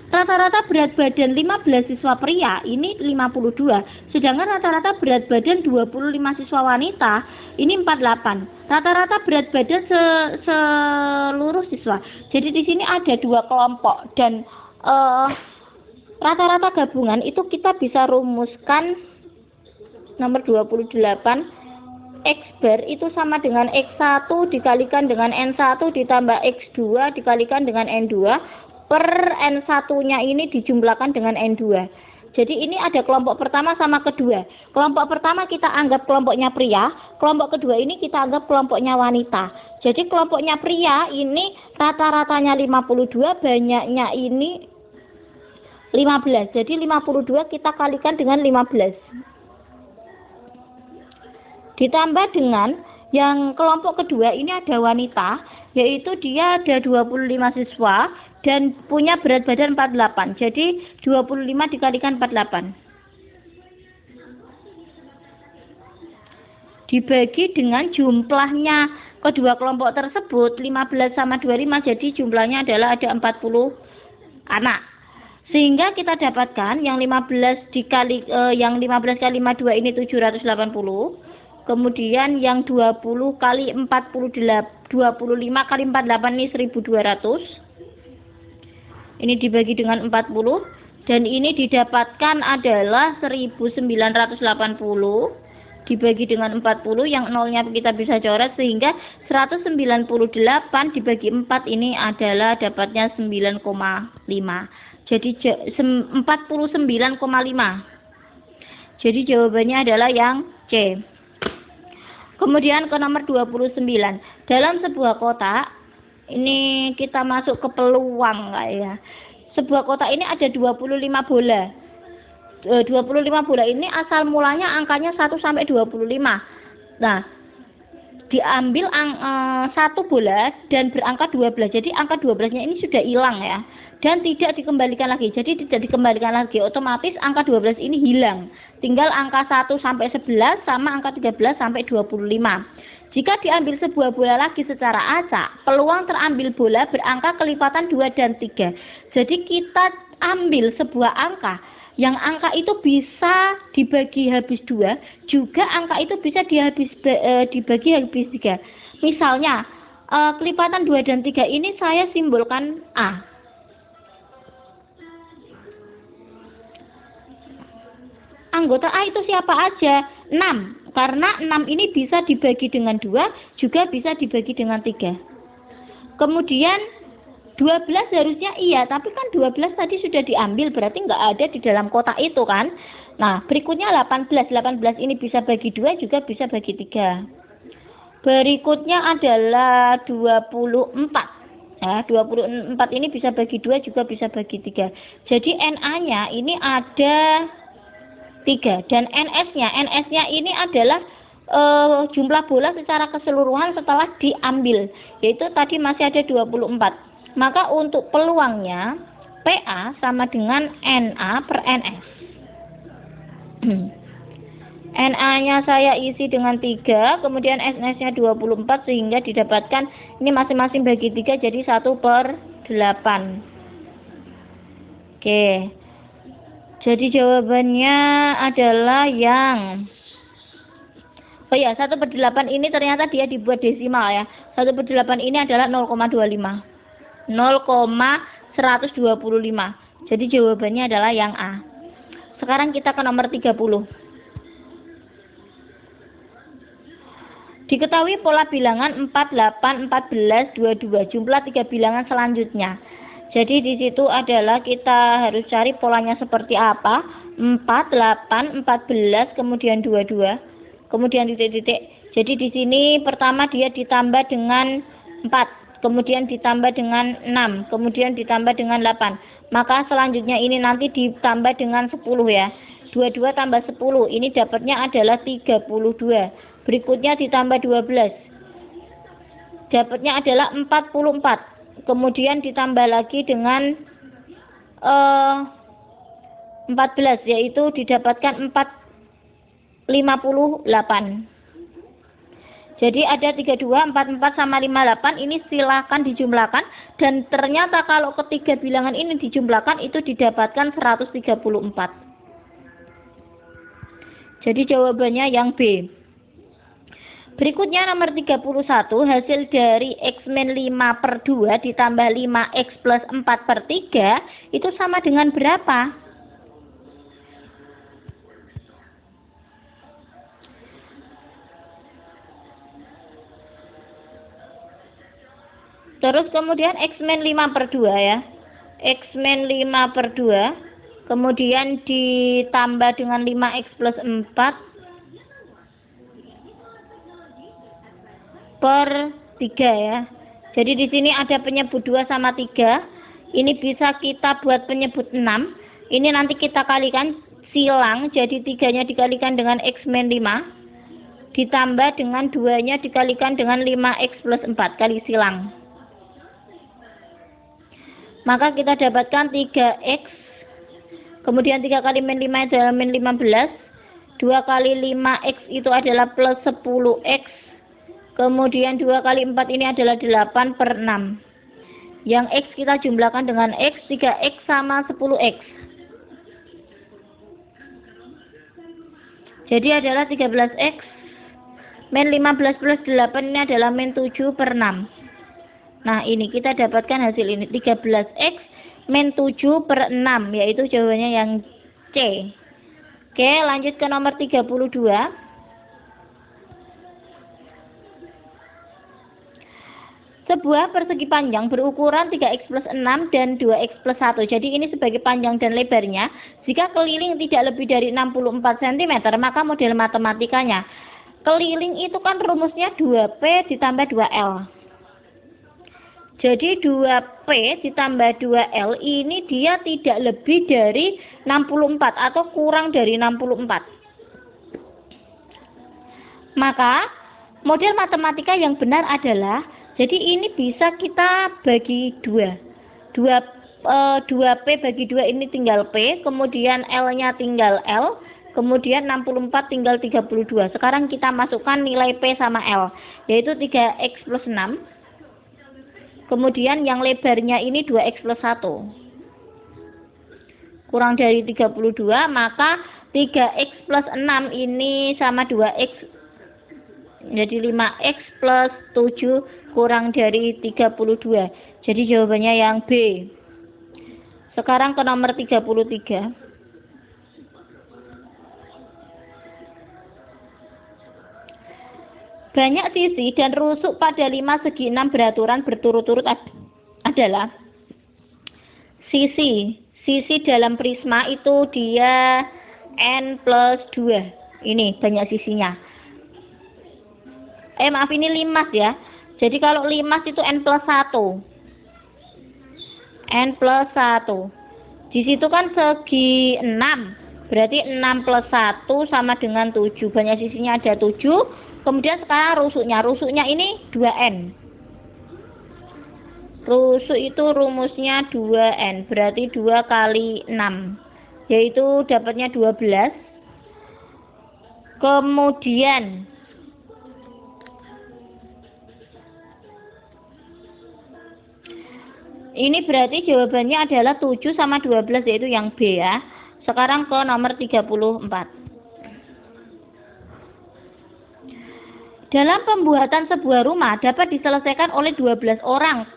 Rata-rata berat badan 15 siswa pria ini 52, sedangkan rata-rata berat badan 25 siswa wanita ini 48. Rata-rata berat badan seluruh siswa. Jadi di sini ada dua kelompok dan rata-rata gabungan itu kita bisa rumuskan nomor 28. X bar itu sama dengan X1 dikalikan dengan N1 ditambah X2 dikalikan dengan N2 per N1-nya ini dijumlahkan dengan N2. Jadi ini ada kelompok pertama sama kedua. Kelompok pertama kita anggap kelompoknya pria, kelompok kedua ini kita anggap kelompoknya wanita. Jadi kelompoknya pria ini rata-ratanya 52, banyaknya ini 15. Jadi 52 kita kalikan dengan 15. Ditambah dengan yang kelompok kedua ini ada wanita, yaitu dia ada 25 siswa dan punya berat badan 48. Jadi 25 dikalikan 48. Dibagi dengan jumlahnya kedua kelompok tersebut 15 sama 25, jadi jumlahnya adalah ada 40 anak. Sehingga kita dapatkan yang 15 kali 52 ini 780. Kemudian yang 20 kali 25 kali 48 ini 1200. Ini dibagi dengan 40 dan ini didapatkan adalah 1980 dibagi dengan 40, yang nolnya kita bisa coret sehingga 198 dibagi 4 ini adalah dapatnya 9,5. Jadi 49,5. Jadi jawabannya adalah yang C. Kemudian ke nomor 29. Dalam sebuah kotak, ini kita masuk ke peluang ya. Sebuah kotak ini ada 25 bola. 25 bola ini asal mulanya angkanya 1 sampai 25. Nah, diambil satu bola dan berangka 12. Jadi angka 12-nya ini sudah hilang ya. Dan tidak dikembalikan lagi. Jadi tidak dikembalikan lagi. Otomatis angka 12 ini hilang. Tinggal angka 1 sampai 11 sama angka 13 sampai 25. Jika diambil sebuah bola lagi secara acak, peluang terambil bola berangka kelipatan 2 dan 3. Jadi kita ambil sebuah angka, yang angka itu bisa dibagi habis 2, juga angka itu bisa dibagi habis 3. Misalnya, kelipatan 2 dan 3 ini saya simbolkan A. Anggota A itu siapa aja? 6. Karena 6 ini bisa dibagi dengan 2, juga bisa dibagi dengan 3. Kemudian 12 harusnya iya, tapi kan 12 tadi sudah diambil, berarti nggak ada di dalam kotak itu kan. Nah, berikutnya 18. 18 ini bisa bagi 2, juga bisa bagi 3. Berikutnya adalah 24. Nah, 24 ini bisa bagi 2, juga bisa bagi 3. Jadi NA-nya ini ada 3 dan NS-nya ini adalah jumlah bola secara keseluruhan setelah diambil, yaitu tadi masih ada 24. Maka untuk peluangnya PA sama dengan NA per NS. NA-nya saya isi dengan 3, kemudian NS-nya 24 sehingga didapatkan ini masing-masing bagi 3 jadi 1/8. Oke. Jadi jawabannya adalah yang 1/8 ini ternyata dia dibuat desimal ya. 1/8 ini adalah 0,25. 0,125. Jadi jawabannya adalah yang A. Sekarang kita ke nomor 30. Diketahui pola bilangan 4, 8, 14, 22. Jumlah 3 bilangan selanjutnya. Jadi di situ adalah kita harus cari polanya seperti apa. 4, 8, 14, kemudian 22. Kemudian titik-titik. Jadi di sini pertama dia ditambah dengan 4, kemudian ditambah dengan 6, kemudian ditambah dengan 8. Maka selanjutnya ini nanti ditambah dengan 10 ya. 22 tambah 10, ini dapatnya adalah 32. Berikutnya ditambah 12. Dapatnya adalah 44. Kemudian ditambah lagi dengan 14, yaitu didapatkan 458. Jadi ada 32, 44 sama 58, ini silahkan dijumlahkan, dan ternyata kalau ketiga bilangan ini dijumlahkan itu didapatkan 134. Jadi jawabannya yang B. Berikutnya nomor 31, hasil dari X-5/2 ditambah 5X plus 4/3 itu sama dengan berapa? Terus kemudian X-5/2 ya. X-5/2 kemudian ditambah dengan 5X plus 4/3 ya. Jadi di sini ada penyebut 2 sama 3. Ini bisa kita buat penyebut 6. Ini nanti kita kalikan silang, jadi 3-nya dikalikan dengan X-5 ditambah dengan 2-nya dikalikan dengan 5X plus 4 kali silang. Maka kita dapatkan 3X, kemudian 3 kali min 5 adalah min 15, 2 kali 5X itu adalah plus 10X, kemudian 2 kali 4 ini adalah 8/6. Yang X kita jumlahkan dengan X, 3X sama 10X. Jadi adalah 13X, min 15 plus 8 ini adalah min 7/6. Nah, ini kita dapatkan hasil ini 13X min 7/6, yaitu jawabannya yang C. Oke, lanjut ke nomor 32. Sebuah persegi panjang berukuran 3X plus 6 dan 2X plus 1. Jadi ini sebagai panjang dan lebarnya. Jika keliling tidak lebih dari 64 cm, maka model matematikanya. Keliling itu kan rumusnya 2P ditambah 2L. Jadi 2P ditambah 2L ini dia tidak lebih dari 64 atau kurang dari 64. Maka model matematika yang benar adalah, jadi ini bisa kita bagi 2. 2P bagi 2 ini tinggal P, kemudian L-nya tinggal L, kemudian 64 tinggal 32. Sekarang kita masukkan nilai P sama L, yaitu 3X plus 6. Kemudian yang lebarnya ini 2X plus 1. Kurang dari 32, maka 3X plus 6 ini sama 2X. Jadi 5X plus 7 kurang dari 32. Jadi jawabannya yang B. Sekarang ke nomor 33. Banyak sisi dan rusuk pada 5 segi 6 beraturan berturut-turut adalah sisi dalam prisma itu dia N plus 2. Ini banyak sisinya. Maaf, ini limas ya. Jadi kalau limas itu N plus 1. N plus 1. Di situ kan segi 6. Berarti 6 plus 1 sama dengan 7. Banyak sisinya ada 7. Kemudian sekarang rusuknya ini 2N. Rusuk itu rumusnya 2N, berarti 2 kali 6, yaitu dapatnya 12. Kemudian ini berarti jawabannya adalah 7 sama 12, yaitu yang B ya. Sekarang ke nomor 34. Dalam pembuatan sebuah rumah dapat diselesaikan oleh 12 orang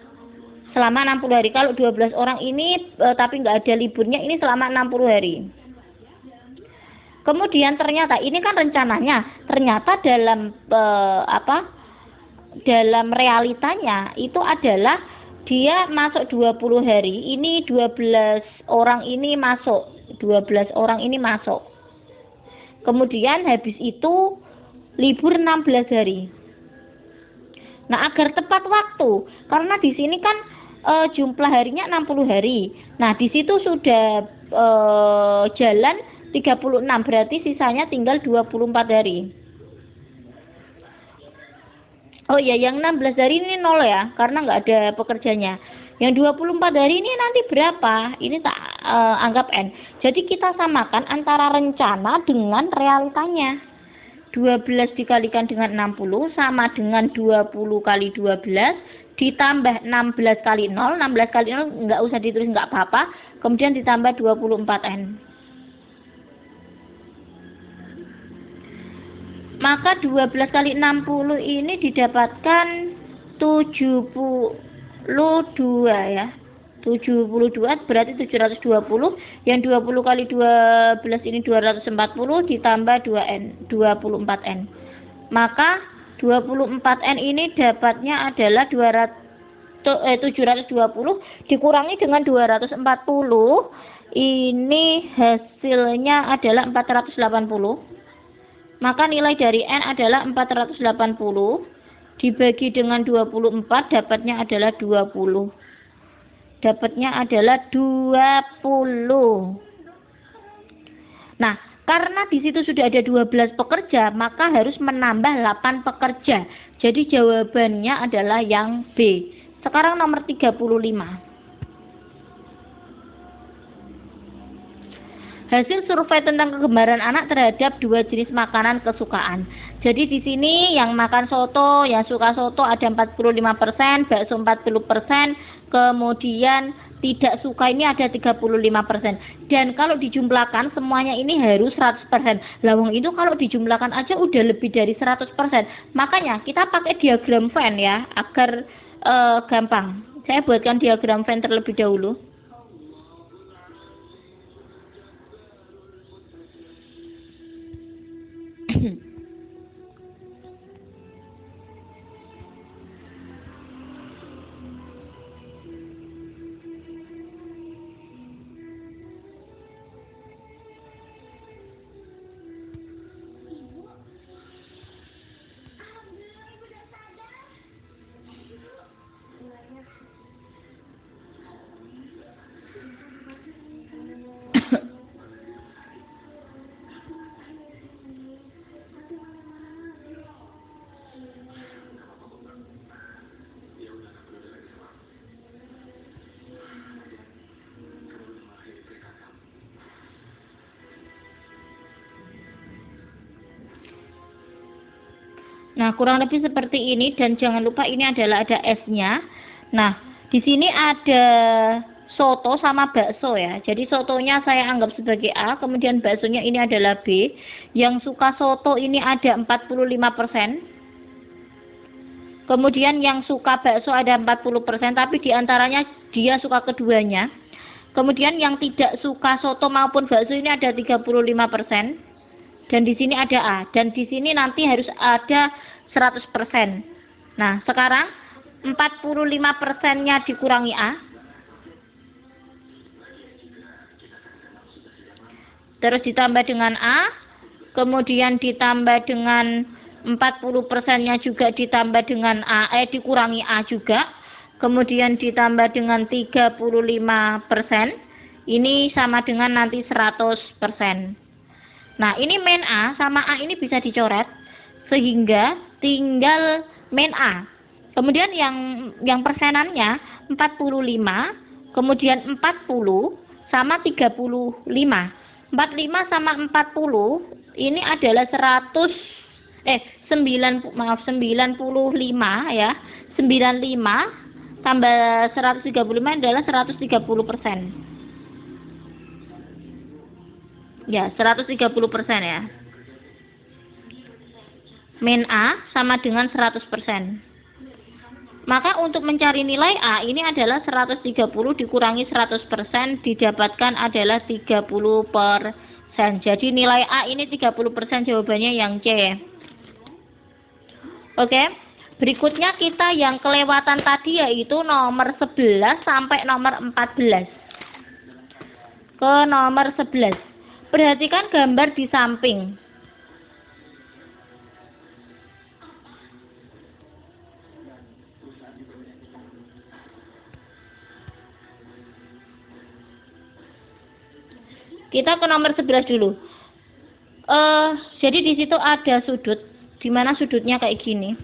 selama 60 hari. Kalau 12 orang ini tapi nggak ada liburnya, ini selama 60 hari. Kemudian ternyata ini kan rencananya, ternyata dalam realitanya itu adalah dia masuk 20 hari, ini 12 orang ini masuk. Kemudian habis itu libur 16 hari. Nah, agar tepat waktu, karena di sini kan jumlah harinya 60 hari. Nah, di situ sudah jalan 36, berarti sisanya tinggal 24 hari. Oh iya, yang 16 hari ini 0 ya, karena nggak ada pekerjanya. Yang 24 hari ini nanti berapa? Ini tak anggap N. Jadi kita samakan antara rencana dengan realitanya. 12 dikalikan dengan 60 sama dengan 20 kali 12 ditambah 16 kali 0. 16 kali 0 nggak usah ditulis, nggak apa-apa. Kemudian ditambah 24N. Maka 12 kali 60 ini didapatkan 72 ya. 72 berarti 720. Yang 20 kali 12 ini 240 ditambah 2N, 24N. Maka 24N ini dapatnya adalah 720 dikurangi dengan 240. Ini hasilnya adalah 480. Maka nilai dari N adalah 480 dibagi dengan 24 dapatnya adalah 20. Dapatnya adalah 20. Nah, karena di situ sudah ada 12 pekerja, maka harus menambah 8 pekerja. Jadi jawabannya adalah yang B. Sekarang nomor 35. Hasil survei tentang kegemaran anak terhadap 2 jenis makanan kesukaan. Jadi di sini yang makan soto, yang suka soto ada 45%, bakso 40%, kemudian tidak suka ini ada 35%. Dan kalau dijumlahkan semuanya ini harus 100%. Lawang itu kalau dijumlahkan aja udah lebih dari 100%. Makanya kita pakai diagram Venn ya, agar gampang. Saya buatkan diagram Venn terlebih dahulu. Nah, kurang lebih seperti ini, dan jangan lupa ini adalah ada S-nya. Nah, di sini ada soto sama bakso ya. Jadi sotonya saya anggap sebagai A, kemudian baksonya ini adalah B. Yang suka soto ini ada 45%. Kemudian yang suka bakso ada 40%, tapi diantaranya dia suka keduanya. Kemudian yang tidak suka soto maupun bakso ini ada 35%. Dan di sini ada A, dan di sini nanti harus ada 100%. Nah, sekarang 45%-nya dikurangi A. Terus ditambah dengan A, kemudian ditambah dengan 40%-nya juga ditambah dengan A, dikurangi A juga. Kemudian ditambah dengan 35%. Ini sama dengan nanti 100%. Nah, ini main A sama A ini bisa dicoret sehingga tinggal main A. Kemudian yang persenannya 45, kemudian 40 sama 35. 45 sama 40 ini adalah 95 ya. 95 tambah 135 adalah 130%. Ya, 130% ya. Min A sama dengan 100%. Maka untuk mencari nilai A ini adalah 130 dikurangi 100% didapatkan adalah 30%. Jadi nilai A ini 30%, jawabannya yang C. Oke. Berikutnya kita yang kelewatan tadi yaitu nomor 11 sampai nomor 14. Ke nomor 11. Perhatikan gambar di samping. Kita ke nomor 11 dulu. Jadi di situ ada sudut, di mana sudutnya kayak gini.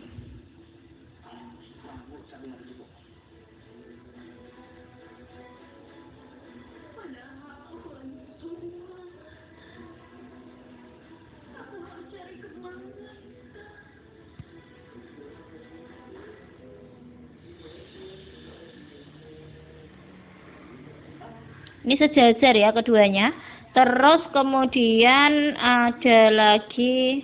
Ini sejajar ya keduanya. Terus kemudian ada lagi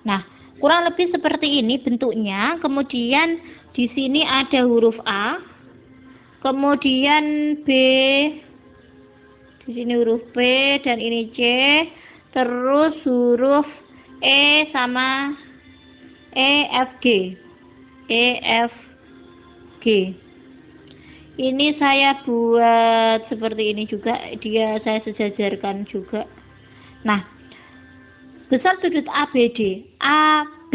nah, kurang lebih seperti ini bentuknya. Kemudian di sini ada huruf A, kemudian B, di sini huruf B dan ini C, terus huruf E sama E, F, G. E, F, G. Ini saya buat seperti ini juga, saya sejajarkan juga. Nah, besar sudut ABD, AB,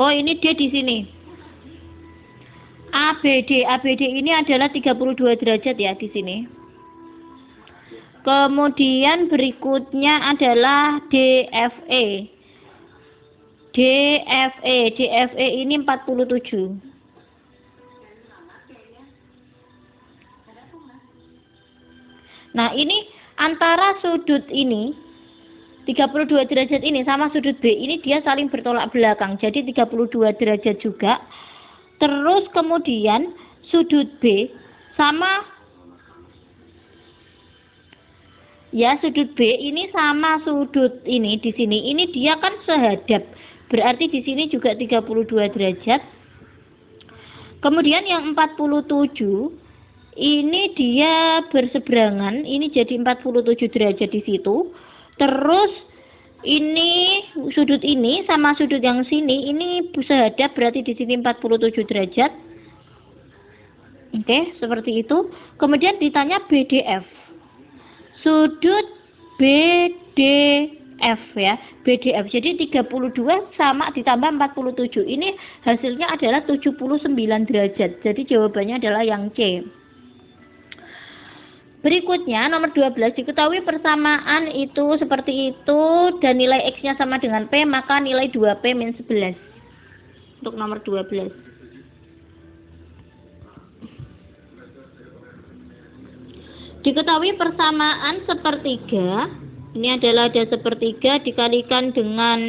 oh ini D di sini. ABD ini adalah 32 derajat ya di sini. Kemudian berikutnya adalah DFE. DFE ini 47. Nah, ini antara sudut ini 32 derajat ini sama sudut B ini dia saling bertolak belakang. Jadi 32 derajat juga. Terus kemudian sudut B sama ya sudut B ini sama sudut ini di sini. Ini dia kan sehadap. Berarti di sini juga 32 derajat. Kemudian yang 47 ini dia berseberangan. Ini jadi 47 derajat di situ. Terus ini sudut ini sama sudut yang sini ini sehadap, berarti di sini 47 derajat. Oke, seperti itu. Kemudian ditanya BDF. Sudut BDF ya, BDF. Jadi 32 sama ditambah 47. Ini hasilnya adalah 79 derajat. Jadi jawabannya adalah yang C. Berikutnya nomor 12, diketahui persamaan itu seperti itu dan nilai X-nya sama dengan P, maka nilai 2P min 11. Untuk nomor 12. Diketahui persamaan sepertiga, ini adalah ada sepertiga dikalikan dengan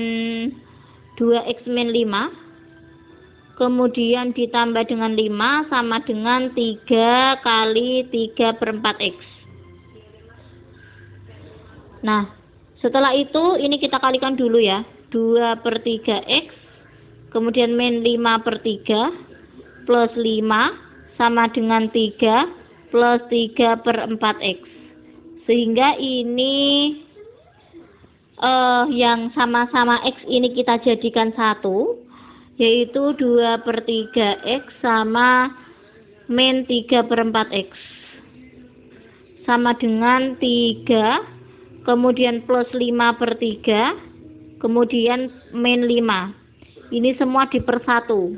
2X min 5. Kemudian ditambah dengan 5 sama dengan 3 kali 3 per 4X. Nah, setelah itu ini kita kalikan dulu ya. 2 per 3X. Kemudian min 5 per 3 plus 5 sama dengan 3 plus 3 per 4X. Sehingga ini yang sama-sama X ini kita jadikan 1. Yaitu 2 per 3X sama min 3 per 4X. Sama dengan 3, kemudian plus 5 per 3, kemudian min 5. Ini semua diper 1.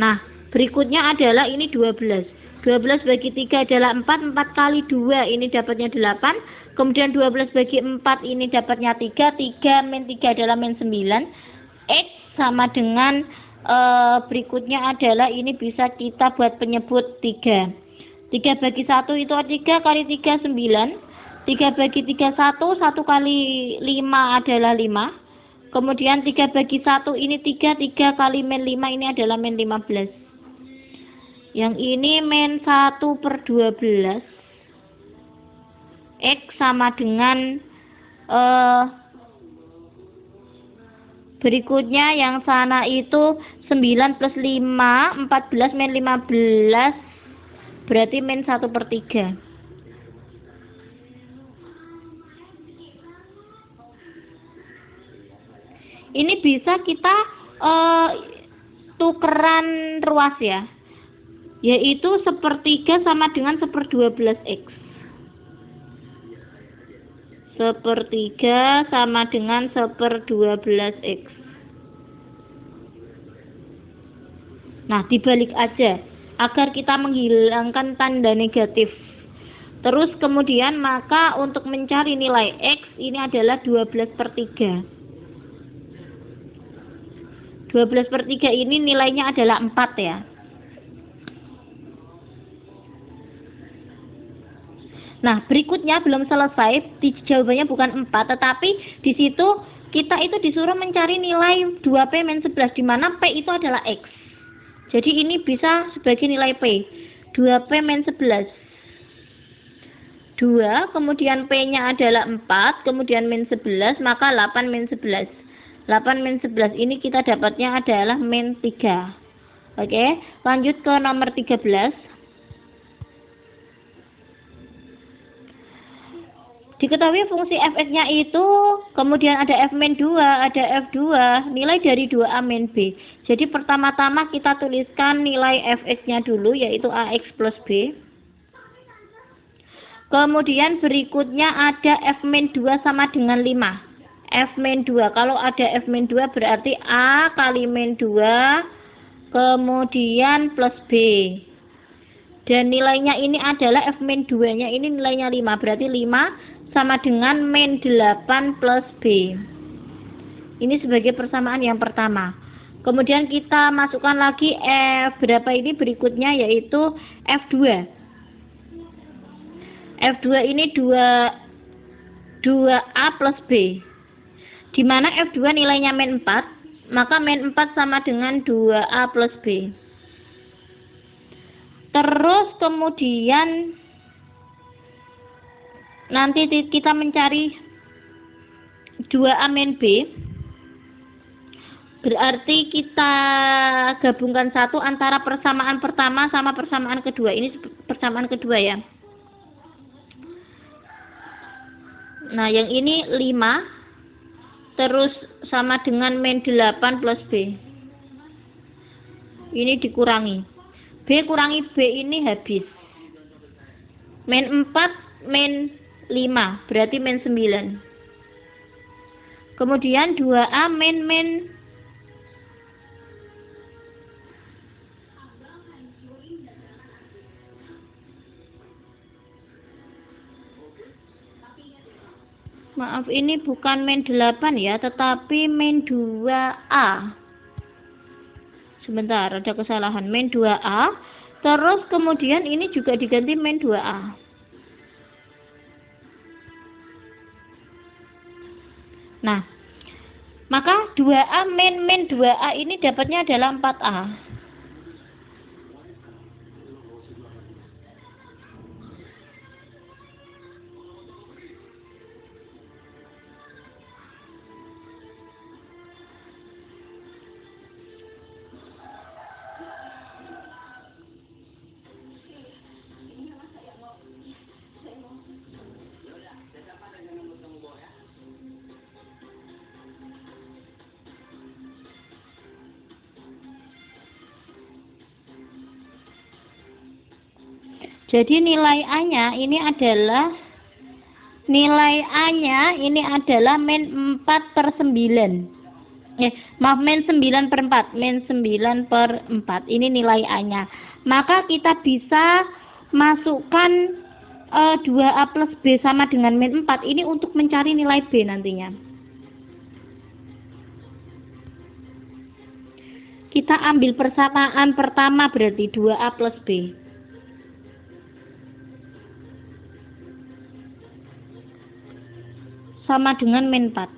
Nah, berikutnya adalah ini 12. 12 bagi 3 adalah 4, 4 kali 2 ini dapatnya 8. Kemudian 12 bagi 4 ini dapatnya 3, 3 min 3 adalah min 9. X sama dengan berikutnya adalah ini bisa kita buat penyebut 3. 3 bagi 1 itu 3 kali 3 9. 3 bagi 3 1, 1 kali 5 adalah 5. Kemudian 3 bagi 1 ini 3, 3 kali min 5 ini adalah min 15. Yang ini min 1 per 12. X sama dengan berikutnya yang sana itu 9 plus 5, 14 min 15, berarti min 1 per 3. Ini bisa kita tukeran ruas ya, yaitu 1/3 sama dengan 1/12X. 1/3 sama dengan 1/12X. Nah, dibalik aja agar kita menghilangkan tanda negatif. Terus kemudian maka untuk mencari nilai X ini adalah 12/3. 12/3 ini nilainya adalah 4 ya. Nah, berikutnya belum selesai, jawabannya bukan 4, tetapi di situ kita itu disuruh mencari nilai 2P-11, di mana P itu adalah X. Jadi ini bisa sebagai nilai P. 2P-11. 2, kemudian P-nya adalah 4, kemudian -11, maka 8-11. 8-11 ini kita dapatnya adalah -3. Oke, lanjut ke nomor 13. Diketahui fungsi fx-nya itu, kemudian ada f-2, ada f2, nilai dari 2a-b. Jadi pertama-tama kita tuliskan nilai fx-nya dulu, yaitu ax plus b. Kemudian berikutnya ada f-2 sama dengan 5. f-2, kalau ada f-2 berarti a kali -2, kemudian plus b. Dan nilainya ini adalah f-2-nya ini nilainya 5, berarti 5 sama dengan -8 plus B. Ini sebagai persamaan yang pertama. Kemudian kita masukkan lagi F berapa ini berikutnya, yaitu F2. F2 ini 2A plus B. Di mana F2 nilainya -4, maka -4 sama dengan 2A plus B. Terus kemudian nanti kita mencari 2A-B, berarti kita gabungkan satu antara persamaan pertama sama persamaan kedua. Ini persamaan kedua ya. Nah, yang ini 5 terus sama dengan -8 plus B. Ini dikurangi. B kurangi B ini habis. -4 -5 berarti -9. Kemudian 2A maaf, ini bukan -8 ya, tetapi -2A. Sebentar, ada kesalahan. -2A. Terus kemudian ini juga diganti -2A. Nah, maka 2A min 2A ini dapatnya adalah 4A. Jadi nilai A-nya ini adalah -4/9. Maaf, -9/4. -9/4. Ini nilai A-nya. Maka kita bisa masukkan 2A plus B sama dengan -4 ini untuk mencari nilai B nantinya. Kita ambil persamaan pertama berarti 2A plus B. Sama dengan -4.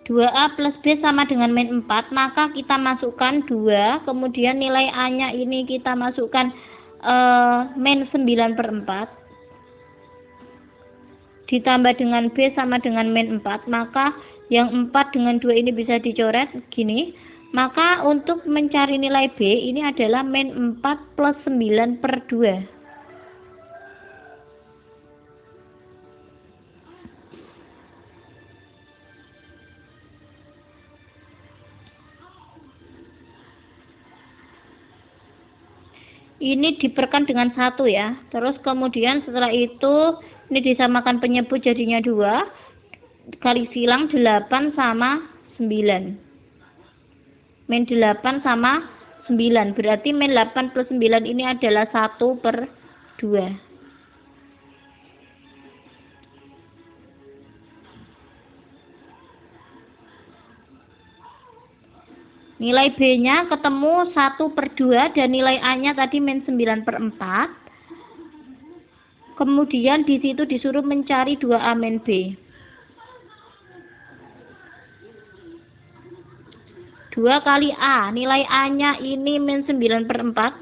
(2A plus B) sama dengan -4, maka kita masukkan 2, kemudian nilai A-nya ini kita masukkan -9/4 ditambah dengan B sama dengan -4, maka yang 4 dengan 2 ini bisa dicoret gini. Maka untuk mencari nilai B ini adalah -4 plus 9/2. ini diperkan dengan 1 ya. Terus kemudian setelah itu ini disamakan penyebut jadinya 2. Kali silang 8 sama 9. Min 8 sama 9. Berarti min 8 plus 9 ini adalah 1/2. Nilai B-nya ketemu 1/2 dan nilai A-nya tadi min 9/4. Kemudian di situ disuruh mencari 2A min B. 2 kali A, nilai A-nya ini min 9/4.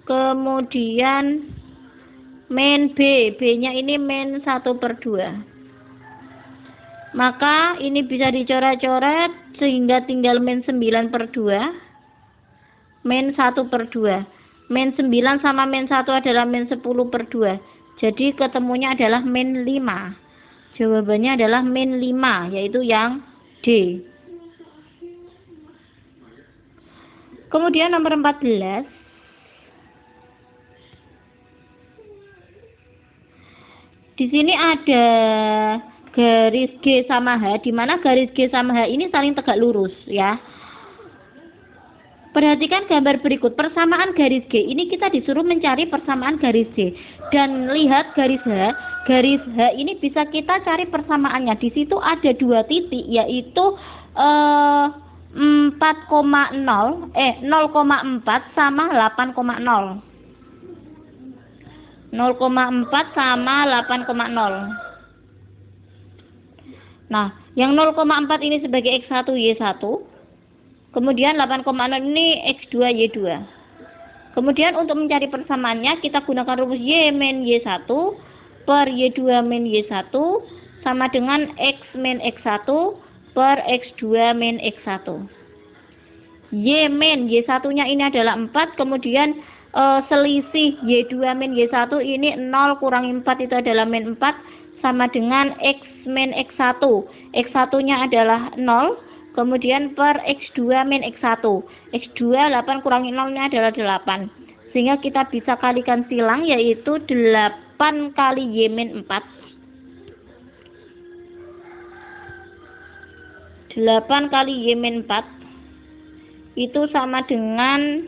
Kemudian min B, B-nya ini min 1/2. Maka ini bisa dicoret-coret sehingga tinggal min 9/2. Min 1/2. Min 9 sama min 1 adalah min 10/2. Jadi ketemunya adalah min 5. Jawabannya adalah min 5, yaitu yang D. Kemudian nomor 14. Di sini ada garis G sama H, di mana garis G sama H ini saling tegak lurus ya. Perhatikan gambar berikut, persamaan garis G. Ini kita disuruh mencari persamaan garis G. Dan lihat garis H. Garis H ini bisa kita cari persamaannya. Di situ ada 2 titik, yaitu 0,4 sama 8,0. 0,4 sama 8,0. Nah, yang 0,4 ini sebagai X1 Y1. Kemudian 8,0 ini X2 Y2. Kemudian untuk mencari persamaannya kita gunakan rumus Y min Y1 per Y2 min Y1 sama dengan X min X1 per X2 min X1. Y min Y1-nya ini adalah 4, kemudian selisih Y2 min Y1 ini 0 kurangi 4 itu adalah min 4 sama dengan X min X1. X1-nya adalah 0, kemudian per X2 min X1. X2 8 kurangi 0-nya adalah 8. Sehingga kita bisa kalikan silang, yaitu 8 kali Y min 4. 8 kali Y min 4 itu sama dengan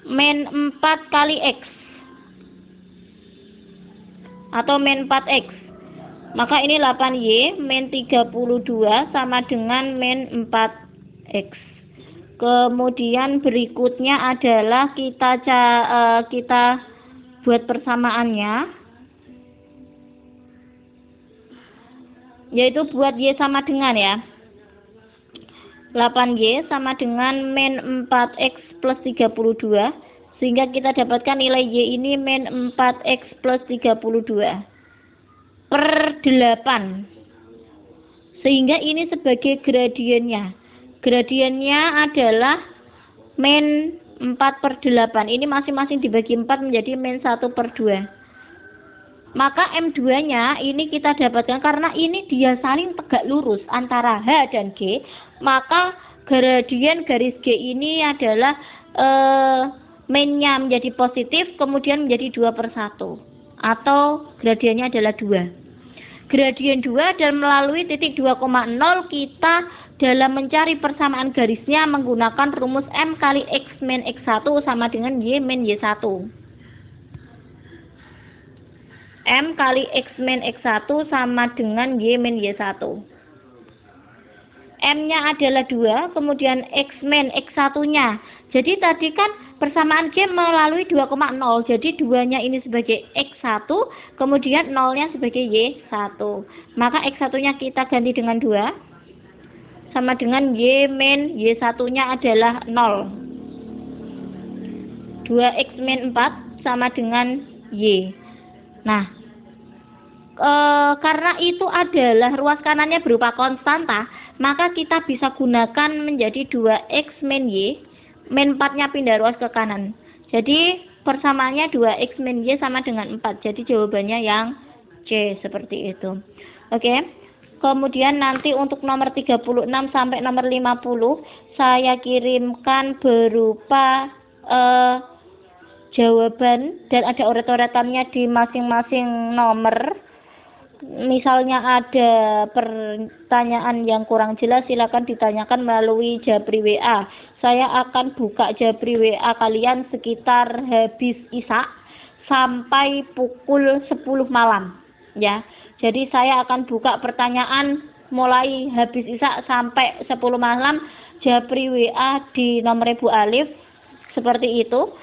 min 4 kali X atau min 4X. Maka ini 8Y min 32 sama dengan min 4X. Kemudian berikutnya adalah kita buat persamaannya, yaitu buat Y sama dengan ya. 8Y sama dengan min 4X plus 32. Sehingga kita dapatkan nilai Y ini min 4X plus 32 per 8. Sehingga ini sebagai gradiennya. Gradiennya adalah min 4/8. Ini masing-masing dibagi 4 menjadi min 1/2. Maka M2-nya ini kita dapatkan karena ini dia saling tegak lurus antara H dan G. Maka gradien garis G ini adalah minnya menjadi positif, kemudian menjadi 2/1, atau gradiennya adalah 2. Gradien 2 dan melalui titik 2,0 kita dalam mencari persamaan garisnya menggunakan rumus M kali X min X1 sama dengan Y min Y1. M kali X min X1 sama dengan Y min Y1. M-nya adalah 2, kemudian X min X1-nya. Jadi tadi kan persamaan G melalui 2,0. Jadi 2-nya ini sebagai X1, kemudian 0-nya sebagai Y1. Maka X1-nya kita ganti dengan 2. Sama dengan Y min Y1-nya adalah 0. 2X min 4 sama dengan Y. Nah, karena itu adalah ruas kanannya berupa konstanta, maka kita bisa gunakan menjadi 2X min Y, min 4-nya pindah ruas ke kanan. Jadi persamaannya 2X min Y sama dengan 4. Jadi jawabannya yang C, seperti itu. Oke. Kemudian nanti untuk nomor 36 sampai nomor 50 saya kirimkan berupa jawaban dan ada uret-uretannya di masing-masing nomor. Misalnya ada pertanyaan yang kurang jelas, silakan ditanyakan melalui Jabri WA. Saya akan buka Jabri WA kalian sekitar habis Isya sampai pukul 10 malam ya. Jadi saya akan buka pertanyaan mulai habis Isya sampai 10 malam. Jabri WA di nomor Ibu Alif seperti itu.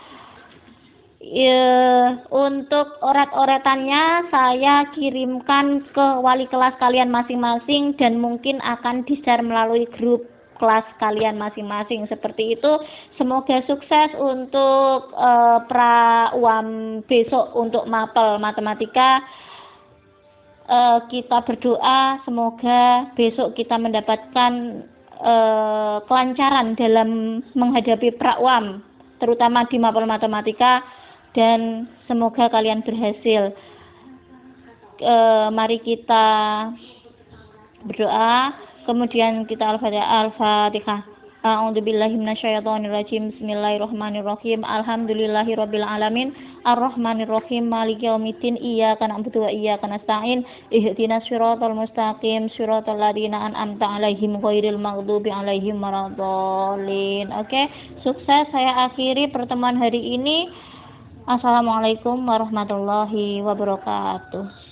Untuk oret-oretannya saya kirimkan ke wali kelas kalian masing-masing dan mungkin akan di-share melalui grup kelas kalian masing-masing seperti itu. Semoga sukses untuk pra-UAM besok untuk mapel matematika. Kita berdoa semoga besok kita mendapatkan kelancaran dalam menghadapi pra-UAM terutama di mapel matematika. Dan semoga kalian berhasil. Mari kita berdoa, kemudian kita Al-Fatihah. A'udzubillahi minasyaitonirrajim. Bismillahirrahmanirrahim. Alhamdulillahirabbil alamin. Arrahmanirrahim. Maliki yaumiddin. Iyyaka na'budu wa iyyaka nasta'in. Ihdinas siratal mustaqim. Siratal ladzina an'amta 'alaihim ghairil maghdubi 'alaihim waladdallin. Oke, sukses. Saya akhiri pertemuan hari ini. Assalamualaikum warahmatullahi wabarakatuh.